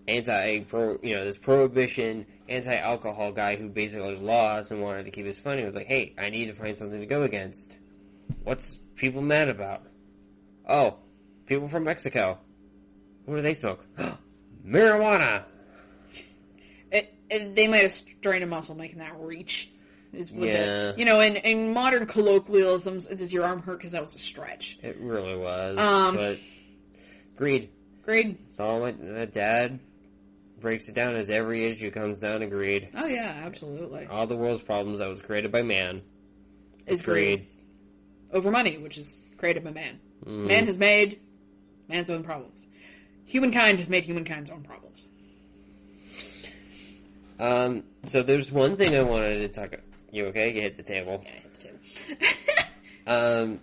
this prohibition, anti-alcohol guy who basically lost and wanted to keep his fun. He was like, hey, I need to find something to go against. What's people mad about? Oh, people from Mexico. What do they smoke? Marijuana!
They might have strained a muscle making that reach.
Yeah.
In modern colloquialisms, does your arm hurt because that was a stretch?
It really was. But greed.
Greed.
It's all my dad breaks it down as every issue comes down to greed.
Oh, yeah, absolutely.
All the world's problems that was created by man is greed.
Over money, which is created by man.
Mm.
Man has made man's own problems. Humankind has made humankind's own problems.
So there's one thing I wanted to talk about. You okay? You hit the table.
Yeah, I hit the table.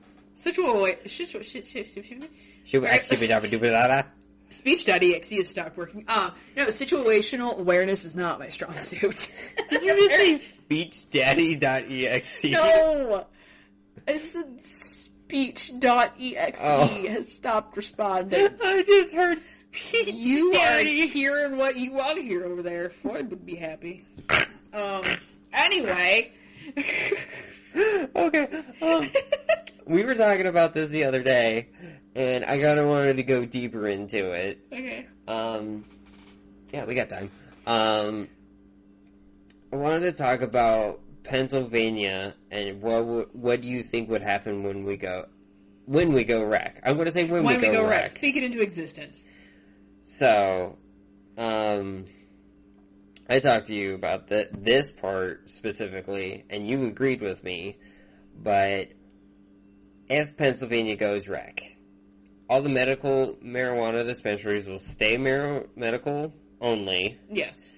Speech.exe has stopped working. No, situational awareness is not my strong suit.
Did you just say speechdaddy.exe?
No! I said speech.exe has stopped responding.
I just heard speech
You
daddy.
are hearing what you want to hear over there. Floyd would be happy. Anyway.
Okay. We were talking about this the other day, and I kind of wanted to go deeper into it.
Okay.
Yeah, we got time. I wanted to talk about Pennsylvania and what do you think would happen when we go rec? I'm going to say when we go rec.
Speak it into existence.
So, I talked to you about this part specifically, and you agreed with me, but if Pennsylvania goes rec, all the medical marijuana dispensaries will stay medical only.
Yes.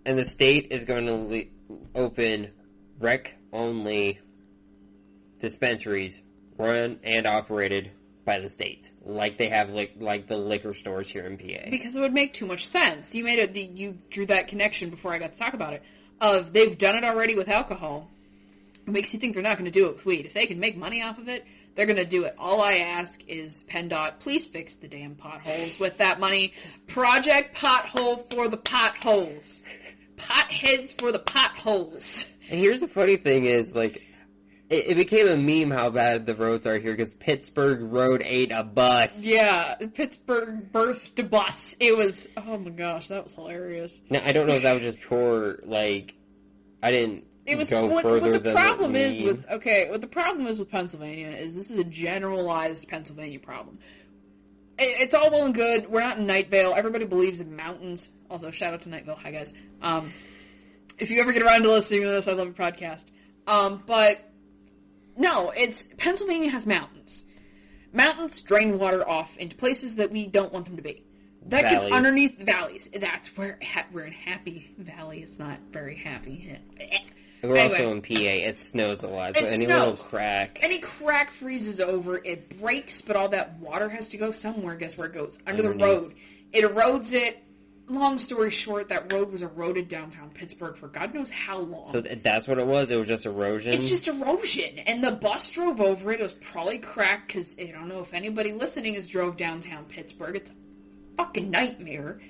And the state is going to open rec-only dispensaries run and operated by the state, like they have like the liquor stores here in PA.
Because it would make too much sense. You drew that connection before I got to talk about it. Of they've done it already with alcohol. It makes you think they're not going to do it with weed. If they can make money off of it, they're going to do it. All I ask is PennDOT, please fix the damn potholes with that money. Project Pothole for the potholes. Potheads for the potholes.
And here's the funny thing is, it became a meme how bad the roads are here because Pittsburgh Road ate a bus.
Yeah, Pittsburgh birthed a bus. It was, oh my gosh, that was hilarious.
Now, I don't know if that was just pure, I didn't go further
what the
than
problem
the
is
meme.
what the problem is with Pennsylvania is this is a generalized Pennsylvania problem. It's all well and good. We're not in Night Vale. Everybody believes in mountains. Also, shout out to Night Vale. Hi, guys. If you ever get around to listening to this, I love your podcast. But no, Pennsylvania has mountains. Mountains drain water off into places that we don't want them to be. That
Valleys.
gets underneath the valleys. That's where we're in Happy Valley. It's not very happy.
We're also in PA. It snows a lot, so any little crack.
Any crack freezes over, it breaks, but all that water has to go somewhere. Guess where it goes? Under the road. It erodes it. Long story short, that road was eroded downtown Pittsburgh for God knows how long.
So that's what it was? It was just erosion?
It's just erosion. And the bus drove over it. It was probably cracked because I don't know if anybody listening has drove downtown Pittsburgh. It's a fucking nightmare.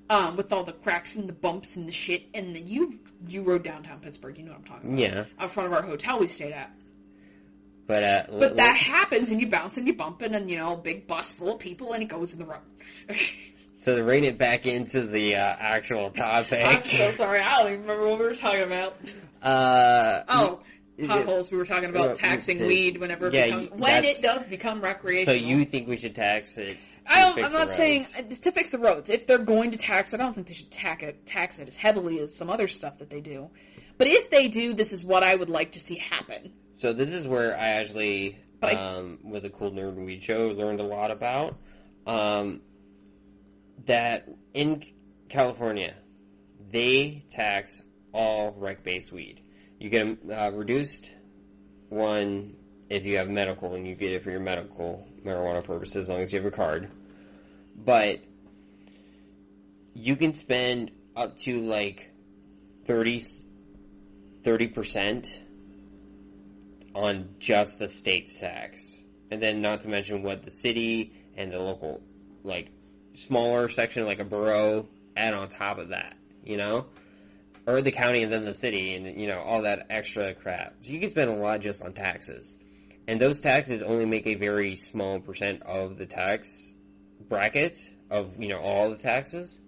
With all the cracks and the bumps and the shit. And you rode downtown Pittsburgh. You know what I'm talking about.
Yeah.
Out front of our hotel we stayed at.
But
that happens and you bounce and you bump and a big bus full of people and it goes in the road.
So to rein it back into the actual topic.
I'm so sorry. I don't even remember what we were talking about. potholes. We were talking about taxing weed whenever it does become recreational.
So you think we should tax it?
I'm not saying to fix the roads. If they're going to tax it, I don't think they should tax it as heavily as some other stuff that they do. But if they do, this is what I would like to see happen.
So this is where I actually, with the Cool Nerd Weed Show, learned a lot about that in California, they tax all rec-based weed. You get a reduced one if you have medical, and you get it for your medical marijuana purposes as long as you have a card. But you can spend up to like 30% on just the state's tax. And then not to mention what the city and the local, like, smaller section, like a borough, add on top of that, Or the county and then the city and, all that extra crap. So you can spend a lot just on taxes. And those taxes only make a very small percent of the tax bracket of, all the taxes.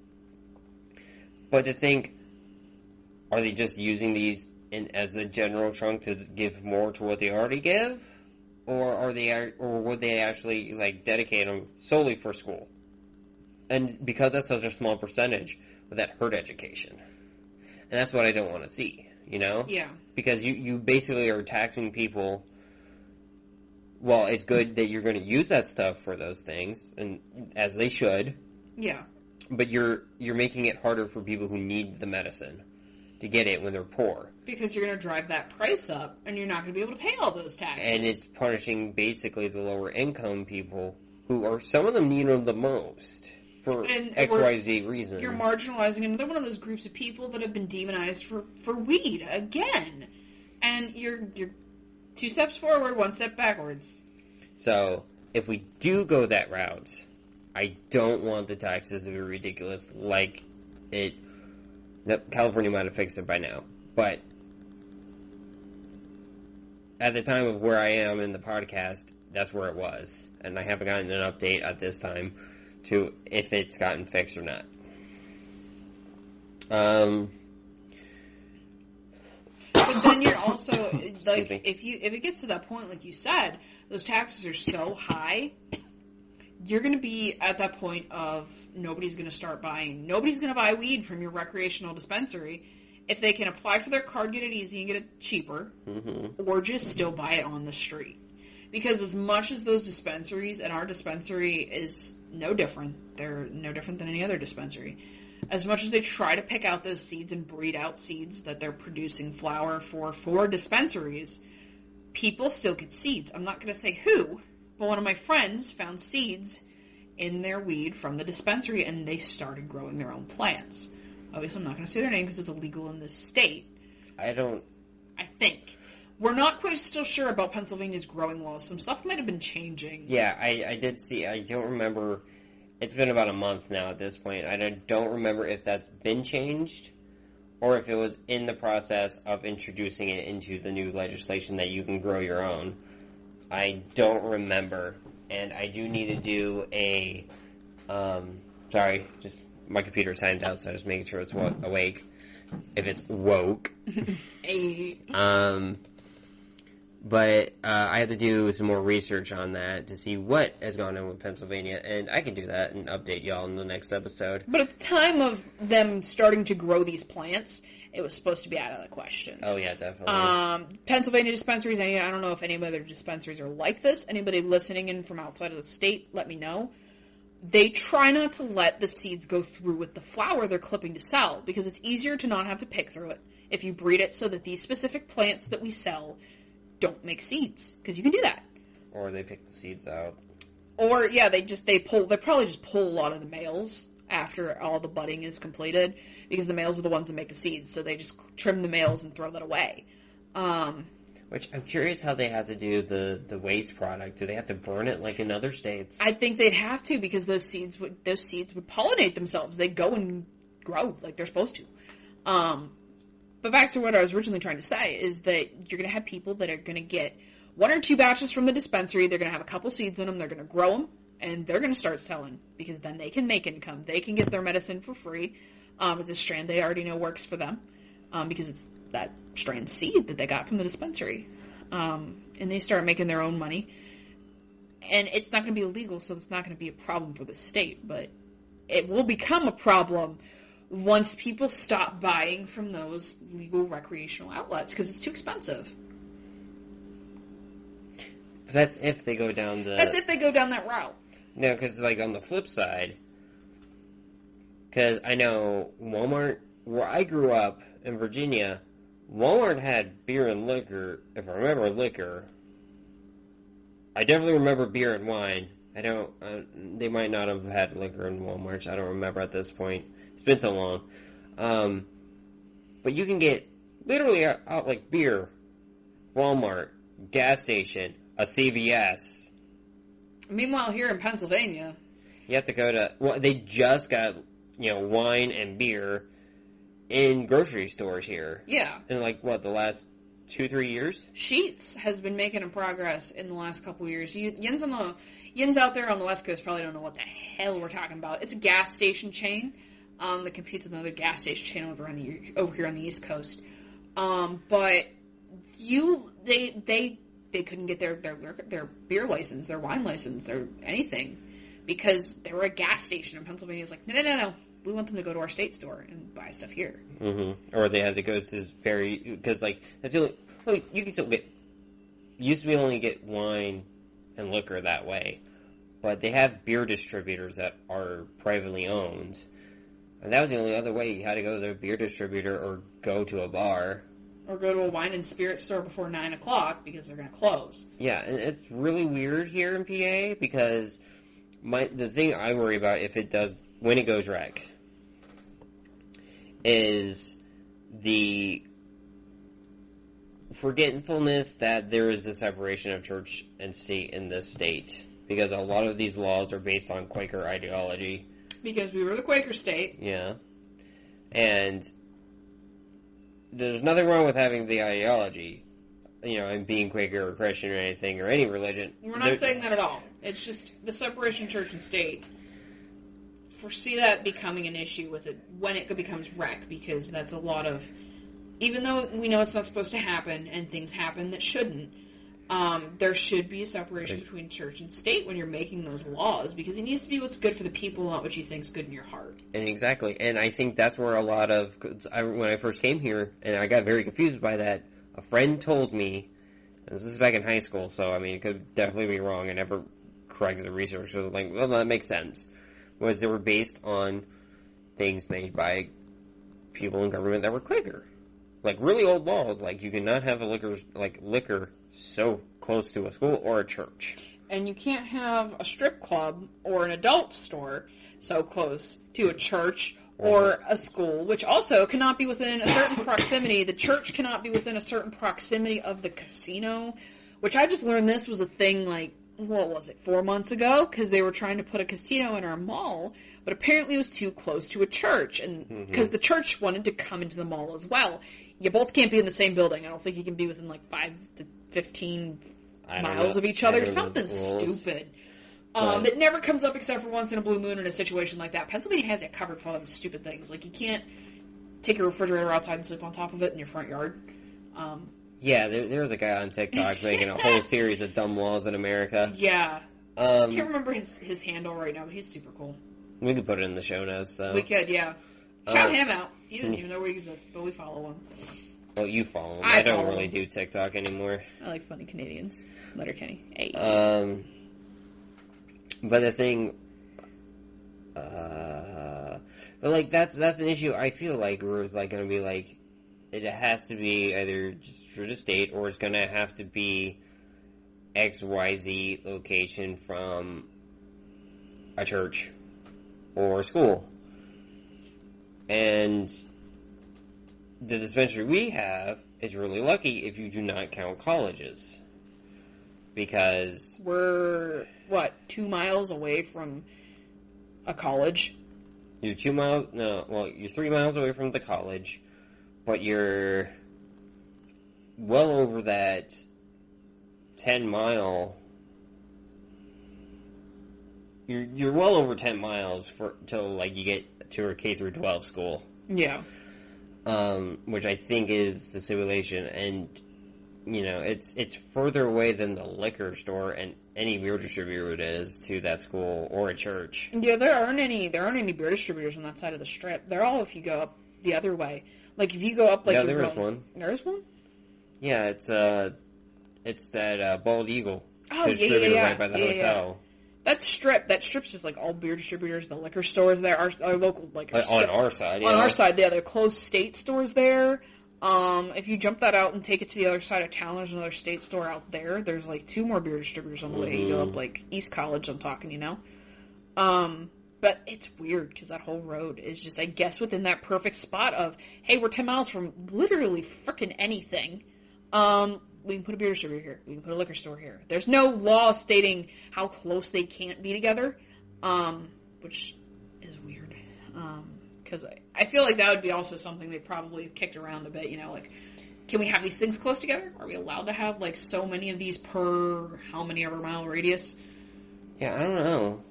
But to think, are they just using these as a general chunk to give more to what they already give? Or would they actually, dedicate them solely for school? And because that's such a small percentage, would that hurt education? And that's what I don't want to see,
Yeah.
Because you basically are taxing people. Well, it's good that you're going to use that stuff for those things, and as they should.
Yeah.
But you're making it harder for people who need the medicine to get it when they're poor.
Because you're going to drive that price up, and you're not going to be able to pay all those taxes.
And it's punishing basically the lower income people who are, some of them need them the most for XYZ reason.
You're marginalizing another one of those groups of people that have been demonized for weed again. And you're 2 steps forward, 1 step backwards.
So, if we do go that route, I don't want the taxes to be ridiculous like it... California might have fixed it by now. But at the time of where I am in the podcast, that's where it was. And I haven't gotten an update at this time to if it's gotten fixed or not.
But then you're also, if it gets to that point, like you said, those taxes are so high, you're going to be at that point of nobody's going to buy weed from your recreational dispensary if they can apply for their card, get it easy, and get it cheaper, or just still buy it on the street. Because as much as those dispensaries, and our dispensary is no different, they're no different than any other dispensary, as much as they try to pick out those seeds and breed out seeds that they're producing flower for dispensaries, people still get seeds. I'm not going to say who, but one of my friends found seeds in their weed from the dispensary, and they started growing their own plants. Obviously, I'm not going to say their name because it's illegal in this state. I think. We're not quite still sure about Pennsylvania's growing laws. Some stuff might have been changing.
Yeah, I did see. I don't remember. It's been about a month now at this point. I don't remember if that's been changed or if it was in the process of introducing it into the new legislation that you can grow your own. I don't remember. And I do need to do a... sorry, just my computer timed out, so I was making sure it's awake. If it's woke. But I have to do some more research on that to see what has gone on with Pennsylvania, and I can do that and update y'all in the next episode.
But at the time of them starting to grow these plants, it was supposed to be out of the question.
Oh, yeah, definitely.
Pennsylvania dispensaries, I don't know if any other dispensaries are like this. Anybody listening in from outside of the state, let me know. They try not to let the seeds go through with the flower they're clipping to sell, because it's easier to not have to pick through it if you breed it so that these specific plants that we sell don't make seeds, because you can do that.
Or they pick the seeds out.
Or, yeah, they probably just pull a lot of the males after all the budding is completed, because the males are the ones that make the seeds, so they just trim the males and throw that away.
Which, I'm curious how they have to do the waste product. Do they have to burn it like in other states?
I think they'd have to, because those seeds would pollinate themselves. They'd go and grow like they're supposed to. But back to what I was originally trying to say, is that you're going to have people that are going to get 1 or 2 batches from the dispensary, they're going to have a couple seeds in them, they're going to grow them, and they're going to start selling, because then they can make income. They can get their medicine for free. It's a strand they already know works for them, because it's that strand seed that they got from the dispensary. And they start making their own money. And it's not going to be illegal, so it's not going to be a problem for the state. But it will become a problem once people stop buying from those legal recreational outlets, because it's too expensive.
That's if they go down
That's if they go down that route.
No, because, like, on the flip side, because I know Walmart, where I grew up in Virginia, Walmart had beer and liquor. If I remember liquor, I definitely remember beer and wine. I don't, they might not have had liquor in Walmart. I don't remember at this point. It's been so long. But you can get literally out like beer, Walmart, gas station, a CVS.
Meanwhile, here in Pennsylvania,
you have to go to, well, they just got, wine and beer in grocery stores here.
Yeah.
In like, what, the last 2-3 years?
Sheetz has been making a progress in the last couple of years. Yins out there on the West Coast probably don't know what the hell we're talking about. It's a gas station chain that competes with another gas station chain over here on the East Coast. But they couldn't get their beer license, their wine license, their anything, because they were a gas station in Pennsylvania. It's like, no. We want them to go to our state store and buy stuff here.
Mm-hmm. Or they had to go to this because, like, that's the only, well, you can still get, used to be only get wine and liquor that way. But they have beer distributors that are privately owned. And that was the only other way. You had to go to their beer distributor or go to a bar.
Or go to a wine and spirit store before 9 o'clock because they're going to close.
Yeah, and it's really weird here in PA because the thing I worry about when it goes rec is the forgetfulness that there is a separation of church and state in this state. Because a lot of these laws are based on Quaker ideology.
Because we were the Quaker state.
Yeah. And there's nothing wrong with having the ideology, and being Quaker or Christian or anything, or any religion.
We're not saying that at all. It's just the separation of church and state. Foresee that becoming an issue with it when it becomes rec, because that's a lot of, even though we know it's not supposed to happen and things happen that shouldn't, there should be a separation between church and state when you're making those laws, because it needs to be what's good for the people, not what you think's good in your heart.
And exactly, and I think that's where a lot of, when I first came here, and I got very confused by that, a friend told me, and this is back in high school, so I mean, it could definitely be wrong. I never corrected the research, so like, well, that makes sense. Was they were based on things made by people in government that were Quaker. Like, really old laws, like, you cannot have liquor so close to a school or a church.
And you can't have a strip club or an adult store so close to a church or a school, which also cannot be within a certain proximity. The church cannot be within a certain proximity of the casino, which I just learned this was a thing, like, what was it, 4 months ago? Because they were trying to put a casino in our mall, but apparently it was too close to a church, and because the church wanted to come into the mall as well. You both can't be in the same building. I don't think you can be within like 5 to 15 miles of each other. Something stupid. That never comes up except for once in a blue moon in a situation like that. Pennsylvania has it covered for all them stupid things. Like, you can't take your refrigerator outside and sleep on top of it in your front yard.
Yeah, there was a guy on TikTok making a whole series of dumb laws in America.
Yeah. I can't remember his handle right now, but he's super cool.
We could put it in the show notes, though.
We could, yeah. Shout him out. He doesn't even know we exist, but we follow him.
Well, you follow him. I don't really do TikTok anymore.
I like funny Canadians. Letterkenny. Hey.
But the thing, but like that's an issue. I feel like where it's like going to be like, it has to be either just for the state or it's going to have to be XYZ location from a church or a school. And the dispensary we have is really lucky if you do not count colleges. Because
we're, 2 miles away from a college?
You're 2 miles, you're 3 miles away from the college, but you're well over that 10-mile, you're well over 10 miles till like you get to a K through 12 school.
Yeah.
which I think is the simulation, and it's further away than the liquor store and any beer distributor is to that school or a church.
Yeah, there aren't any beer distributors on that side of the strip. They're all if you go up the other way. Like if you go up, like
yeah, there is one.
There is one.
Yeah, it's that Bald Eagle
distributor
right by the hotel.
Yeah. That strip's just like all beer distributors. The liquor stores there are local like
on our side.
On our side, yeah, they're closed state stores there. If you jump that out and take it to the other side of town, there's another state store out there. There's like 2 more beer distributors on the way you go up like East College. I'm talking, But it's weird because that whole road is just, I guess, within that perfect spot of, hey, we're 10 miles from literally frickin' anything. We can put a beer distributor here. We can put a liquor store here. There's no law stating how close they can't be together, which is weird. Because I feel like that would be also something they probably have kicked around a bit, like, can we have these things close together? Are we allowed to have, like, so many of these per how many ever mile radius?
Yeah, I don't know.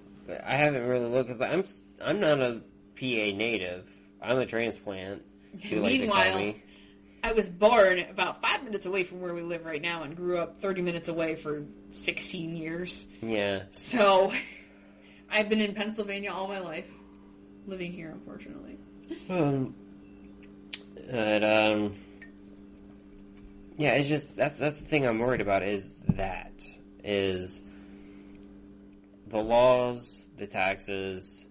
I haven't really looked, because I'm not a PA native. I'm a transplant.
Meanwhile, I was born about 5 minutes away from where we live right now and grew up 30 minutes away for 16 years.
Yeah.
So, I've been in Pennsylvania all my life. Living here, unfortunately.
Yeah, it's just, that's the thing I'm worried about is the laws, the taxes,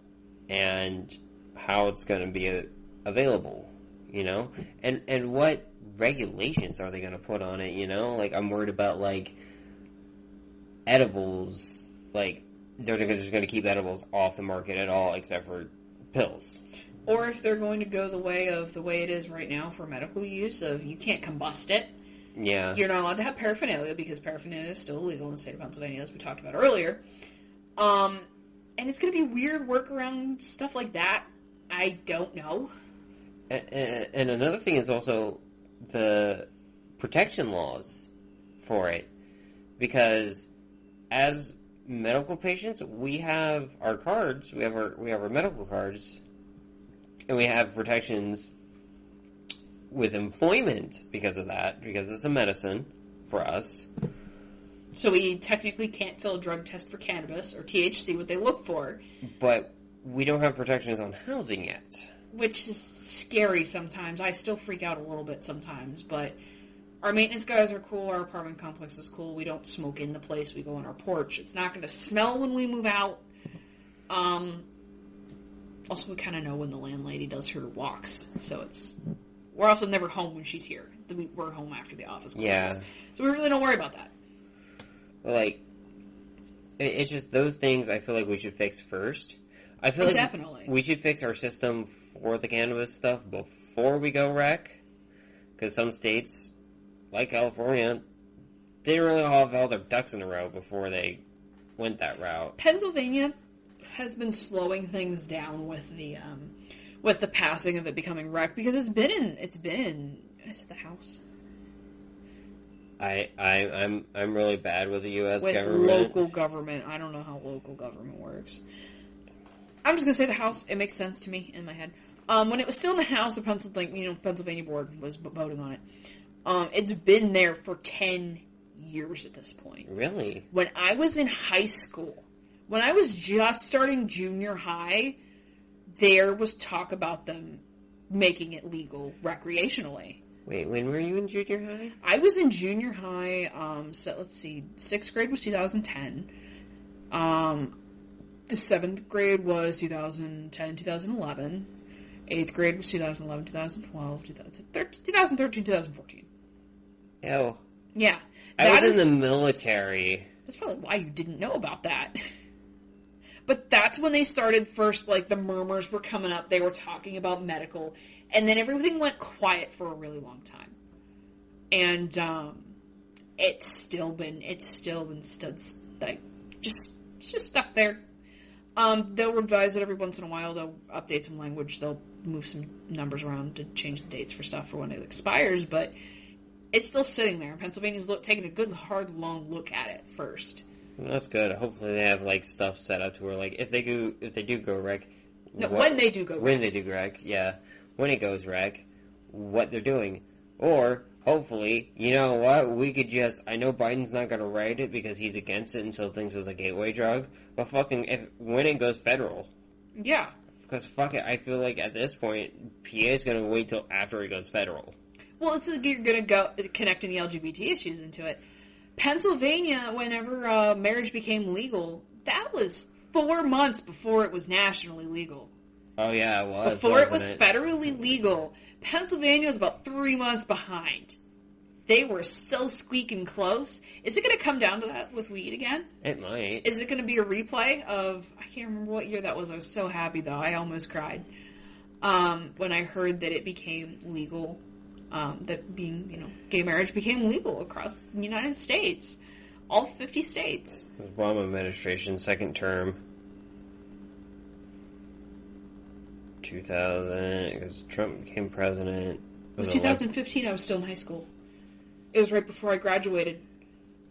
and how it's going to be available, and what regulations are they going to put on it, like I'm worried about like edibles, like they're just going to keep edibles off the market at all except for pills.
Or if they're going to go the way it is right now for medical use of you can't combust it.
Yeah.
You're not allowed to have paraphernalia because paraphernalia is still illegal in the state of Pennsylvania, as we talked about earlier. And it's going to be weird workaround stuff like that. I don't know.
And another thing is also the protection laws for it. Because as medical patients, we have our cards, we have our medical cards, and we have protections with employment because of that, because it's a medicine for us.
So we technically can't fill a drug test for cannabis or THC, what they look for.
But we don't have protections on housing yet.
Which is scary sometimes. I still freak out a little bit sometimes, but our maintenance guys are cool, our apartment complex is cool, we don't smoke in the place, we go on our porch. It's not going to smell when we move out. Also, we kind of know when the landlady does her walks, so we're also never home when she's here. We're home after the office closes.
Yeah.
So we really don't worry about that.
Like, it's just those things I feel like we should fix first. I feel like
definitely.
We should fix our system for the cannabis stuff before we go rec. Because some states, like California, didn't really have all their ducks in a row before they went that route.
Pennsylvania has been slowing things down with the passing of it becoming rec because it's been is it the House?
I'm really bad with the U.S.
with
government.
Local government. I don't know how local government works. I'm just gonna say the House. It makes sense to me in my head. When it was still in the House, the Pennsylvania board was voting on it. It's been there for 10 years at this point.
Really?
When I was in high school, when I was just starting junior high, there was talk about them making it legal recreationally.
Wait, when were you in junior high?
I was in junior high, let's see, 6th grade was 2010. The 7th grade was 2010, 2011. 8th grade was 2011, 2012, 2013, 2014.
Oh.
Yeah.
I was in the military.
That's probably why you didn't know about that. But that's when they started first, like, the murmurs were coming up. They were talking about medical. And then everything went quiet for a really long time. And, it's still been like, just stuck there. They'll revise it every once in a while. They'll update some language. They'll move some numbers around to change the dates for stuff for when it expires. But it's still sitting there. Pennsylvania's taking a good, hard, long look at it first.
Well, that's good. Hopefully they have, like, stuff set up to where, like, if they do go rec...
No, when they do go rec.
When they do rec, yeah. When it goes rec, what they're doing. Or, hopefully, you know what, we could just, I know Biden's not going to write it because he's against it and still thinks it's a gateway drug, but when it goes federal.
Yeah.
Because fuck it, I feel like at this point, PA is going to wait till after it goes federal.
Well, it's like you're going to go connecting the LGBT issues into it. Pennsylvania, whenever marriage became legal, that was 4 months before it was nationally legal.
Oh yeah, it was.
Before it was federally legal, Pennsylvania was about 3 months behind. They were so squeaking close. Is it going to come down to that with weed again?
It might.
Is it going to be a replay of, I can't remember what year that was. I was so happy, though. I almost cried. When I heard that it became legal, that gay marriage became legal across the United States. All 50 states.
Obama administration, second term. 2000, because Trump became president.
It was 2015. I was still in high school. It was right before I graduated.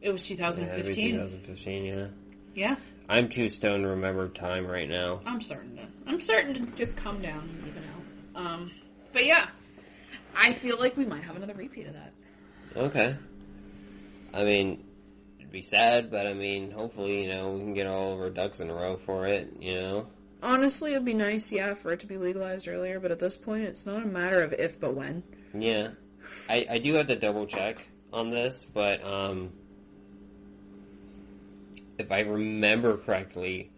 It was 2015.
Yeah, 2015, yeah.
Yeah.
I'm too stoned to remember time right now.
I'm starting to come down and even out. But yeah, I feel like we might have another repeat of that.
Okay. I mean, it'd be sad, but I mean, hopefully, we can get all of our ducks in a row for it,
Honestly, it'd be nice, for it to be legalized earlier, but at this point, it's not a matter of if, but when.
Yeah. I do have to double check on this, but, if I remember correctly,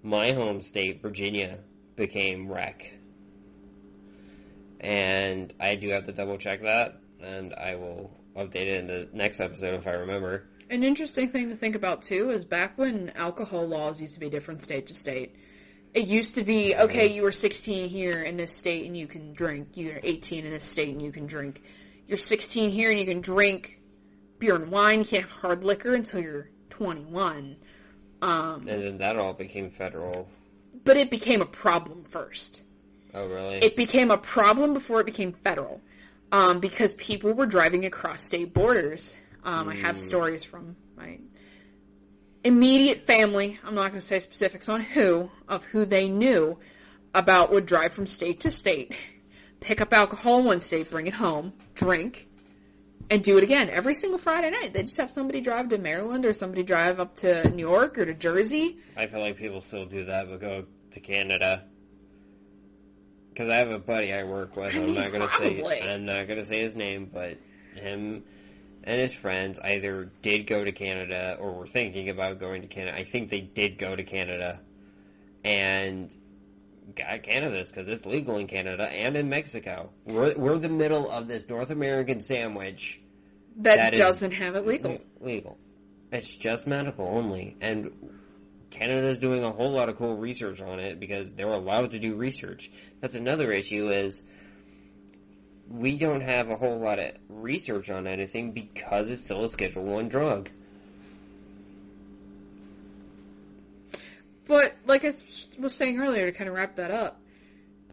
my home state, Virginia, became rec. And I do have to double check that, and I will update it in the next episode if I remember.
An interesting thing to think about, too, is back when alcohol laws used to be different state to state, it used to be, okay, you were 16 here in this state and you can drink. You're 18 in this state and you can drink. You're 16 here and you can drink beer and wine. You can't have hard liquor until you're 21.
And then that all became federal.
But it became a problem first.
Oh, really?
It became a problem before it became federal. Because people were driving across state borders. I have stories from my immediate family, I'm not going to say specifics on who they knew about would drive from state to state, pick up alcohol in one state, bring it home, drink, and do it again every single Friday night. They just have somebody drive to Maryland or somebody drive up to New York or to Jersey.
I feel like people still do that, but go to Canada. Because I have a buddy I work with. I'm not going to say his name, but him and his friends either did go to Canada or were thinking about going to Canada. I think they did go to Canada and got cannabis because it's legal in Canada and in Mexico. We're the middle of this North American sandwich
that doesn't have it
legal. It's just medical only, and Canada's doing a whole lot of cool research on it because they're allowed to do research. That's another issue is we don't have a whole lot of research on anything because it's still a Schedule I drug.
But, like I was saying earlier, to kind of wrap that up,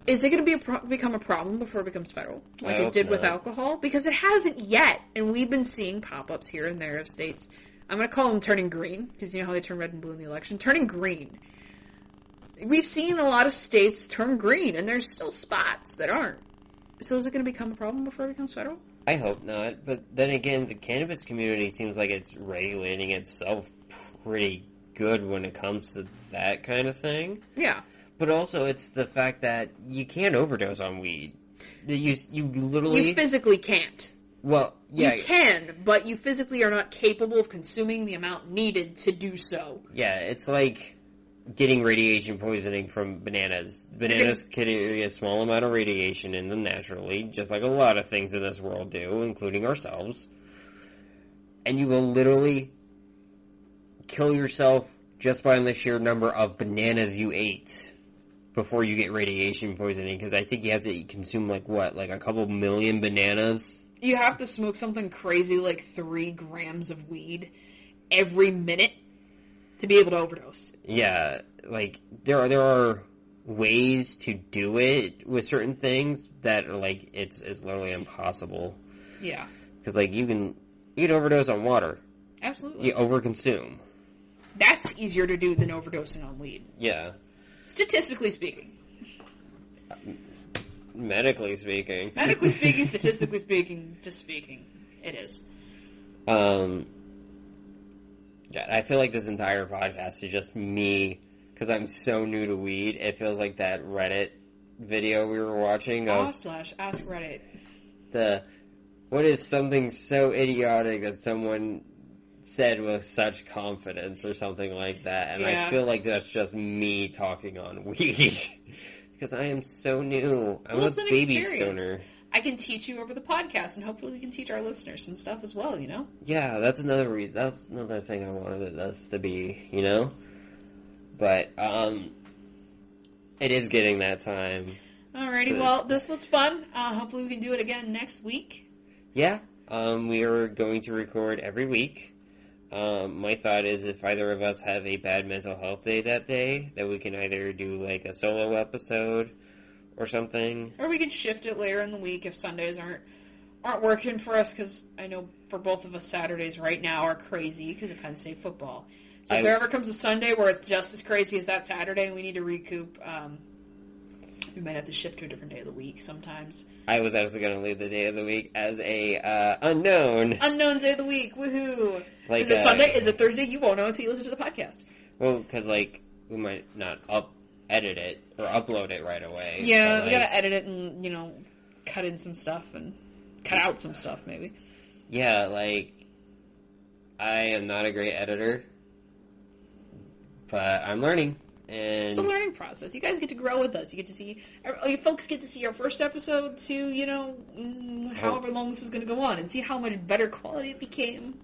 is it going to become a problem before it becomes federal? Like it did with alcohol? Because it hasn't yet, and we've been seeing pop-ups here and there of states. I'm going to call them turning green, because you know how they turn red and blue in the election. Turning green. We've seen a lot of states turn green, and there's still spots that aren't. So is it going to become a problem before it becomes federal?
I hope not. But then again, the cannabis community seems like it's regulating itself pretty good when it comes to that kind of thing.
Yeah.
But also, it's the fact that you can't overdose on weed. You literally...
You physically can't.
Well, yeah.
You can, but you physically are not capable of consuming the amount needed to do so.
Yeah, it's like getting radiation poisoning from bananas. Bananas carry a small amount of radiation in them naturally, just like a lot of things in this world do, including ourselves. And you will literally kill yourself just by the sheer number of bananas you ate before you get radiation poisoning, because I think you have to consume, like a couple million bananas?
You have to smoke something crazy like 3 grams of weed every minute to be able to overdose.
Yeah, like, there are ways to do it with certain things that are, like, it's literally impossible.
Yeah.
Because, like, you can overdose on water.
Absolutely.
You overconsume.
That's easier to do than overdosing on weed.
Yeah.
Statistically speaking.
Medically speaking.
Medically speaking, statistically speaking, just speaking, it is.
Yeah, I feel like this entire podcast is just me, because I'm so new to weed. It feels like that Reddit video we were watching of
/Ask Reddit.
What is something so idiotic that someone said with such confidence or something like that. And I feel like that's just me talking on weed. Because I am so new. I'm a baby stoner.
I can teach you over the podcast, and hopefully we can teach our listeners some stuff as well, you know?
Yeah, that's another reason. That's another thing I wanted us to be, you know? But, it is getting that time.
Alrighty, well, this was fun. Hopefully we can do it again next week.
Yeah, we are going to record every week. My thought is if either of us have a bad mental health day that day, that we can either do like a solo episode or something.
Or we can shift it later in the week if Sundays aren't working for us, because I know for both of us Saturdays right now are crazy because of Penn State football. So if there ever comes a Sunday where it's just as crazy as that Saturday and we need to recoup, we might have to shift to a different day of the week sometimes.
I was actually going to leave the day of the week as a unknown.
Unknown day of the week, woohoo!
Like,
is it Sunday? Is it Thursday? You won't know until you listen to the podcast.
Well, because, like, we might not edit it or upload it right away.
Yeah, we gotta edit it and, you know, cut in some stuff and cut out some stuff, maybe.
Yeah, like, I am not a great editor, but I'm learning. And
it's a learning process. You guys get to grow with us. You get to see, you folks get to see our first episode to, you know, however long this is going to go on, and see how much better quality it became.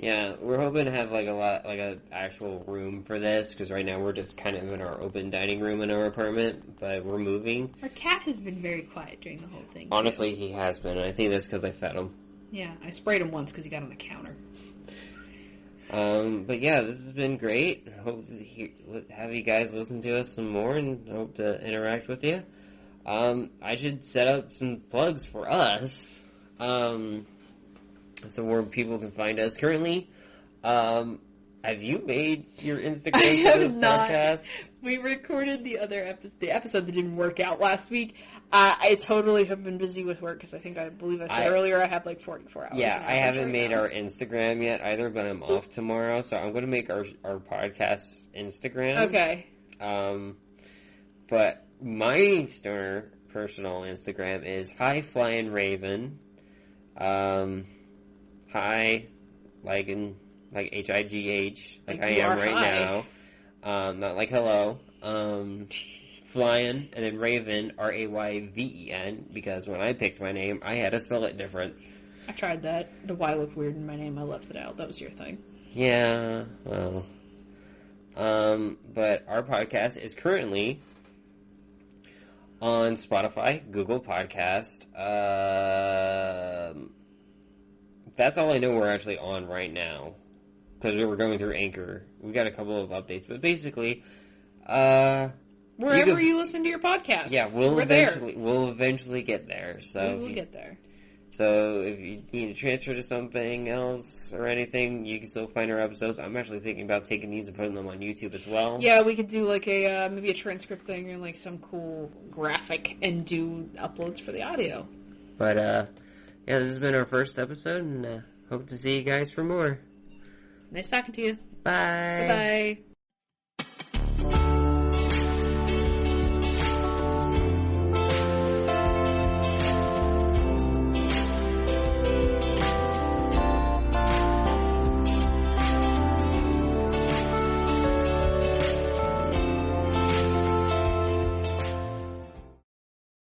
Yeah, we're hoping to have like an actual room for this, because right now we're just kind of in our open dining room in our apartment, but we're moving.
Our cat has been very quiet during the whole thing.
Honestly, he has been. I think that's because I fed him.
Yeah, I sprayed him once because he got on the counter.
But yeah, this has been great. Hope to have you guys listen to us some more, and hope to interact with you. I should set up some plugs for us. So where people can find us. Currently, have you made your Instagram for this podcast?
We recorded the episode that didn't work out last week. I totally have been busy with work, because I believe I said earlier I have like 44 hours.
Yeah, I haven't made our Instagram yet either, but I'm off tomorrow, so I'm going to make our podcast Instagram.
Okay.
But my stoner personal Instagram is High Flying Rayven. High, like H-I-G-H, like I am right now. Not like hello. Flying, and then Rayven, R-A-Y-V-E-N, because when I picked my name, I had to spell it different.
I tried that. The Y looked weird in my name. I left it out. That was your thing.
Yeah, well. But our podcast is currently on Spotify, Google Podcast. That's all I know we're actually on right now, because we were going through Anchor. We got a couple of updates, but basically,
wherever you listen to your podcast,
yeah, we'll eventually get there. So
we will get there.
So if you need to transfer to something else or anything, you can still find our episodes. I'm actually thinking about taking these and putting them on YouTube as well.
Yeah, we could do like maybe a transcript thing or like some cool graphic and do uploads for the audio.
But yeah, this has been our first episode, and hope to see you guys for more.
Nice talking to you.
Bye.
Bye-bye.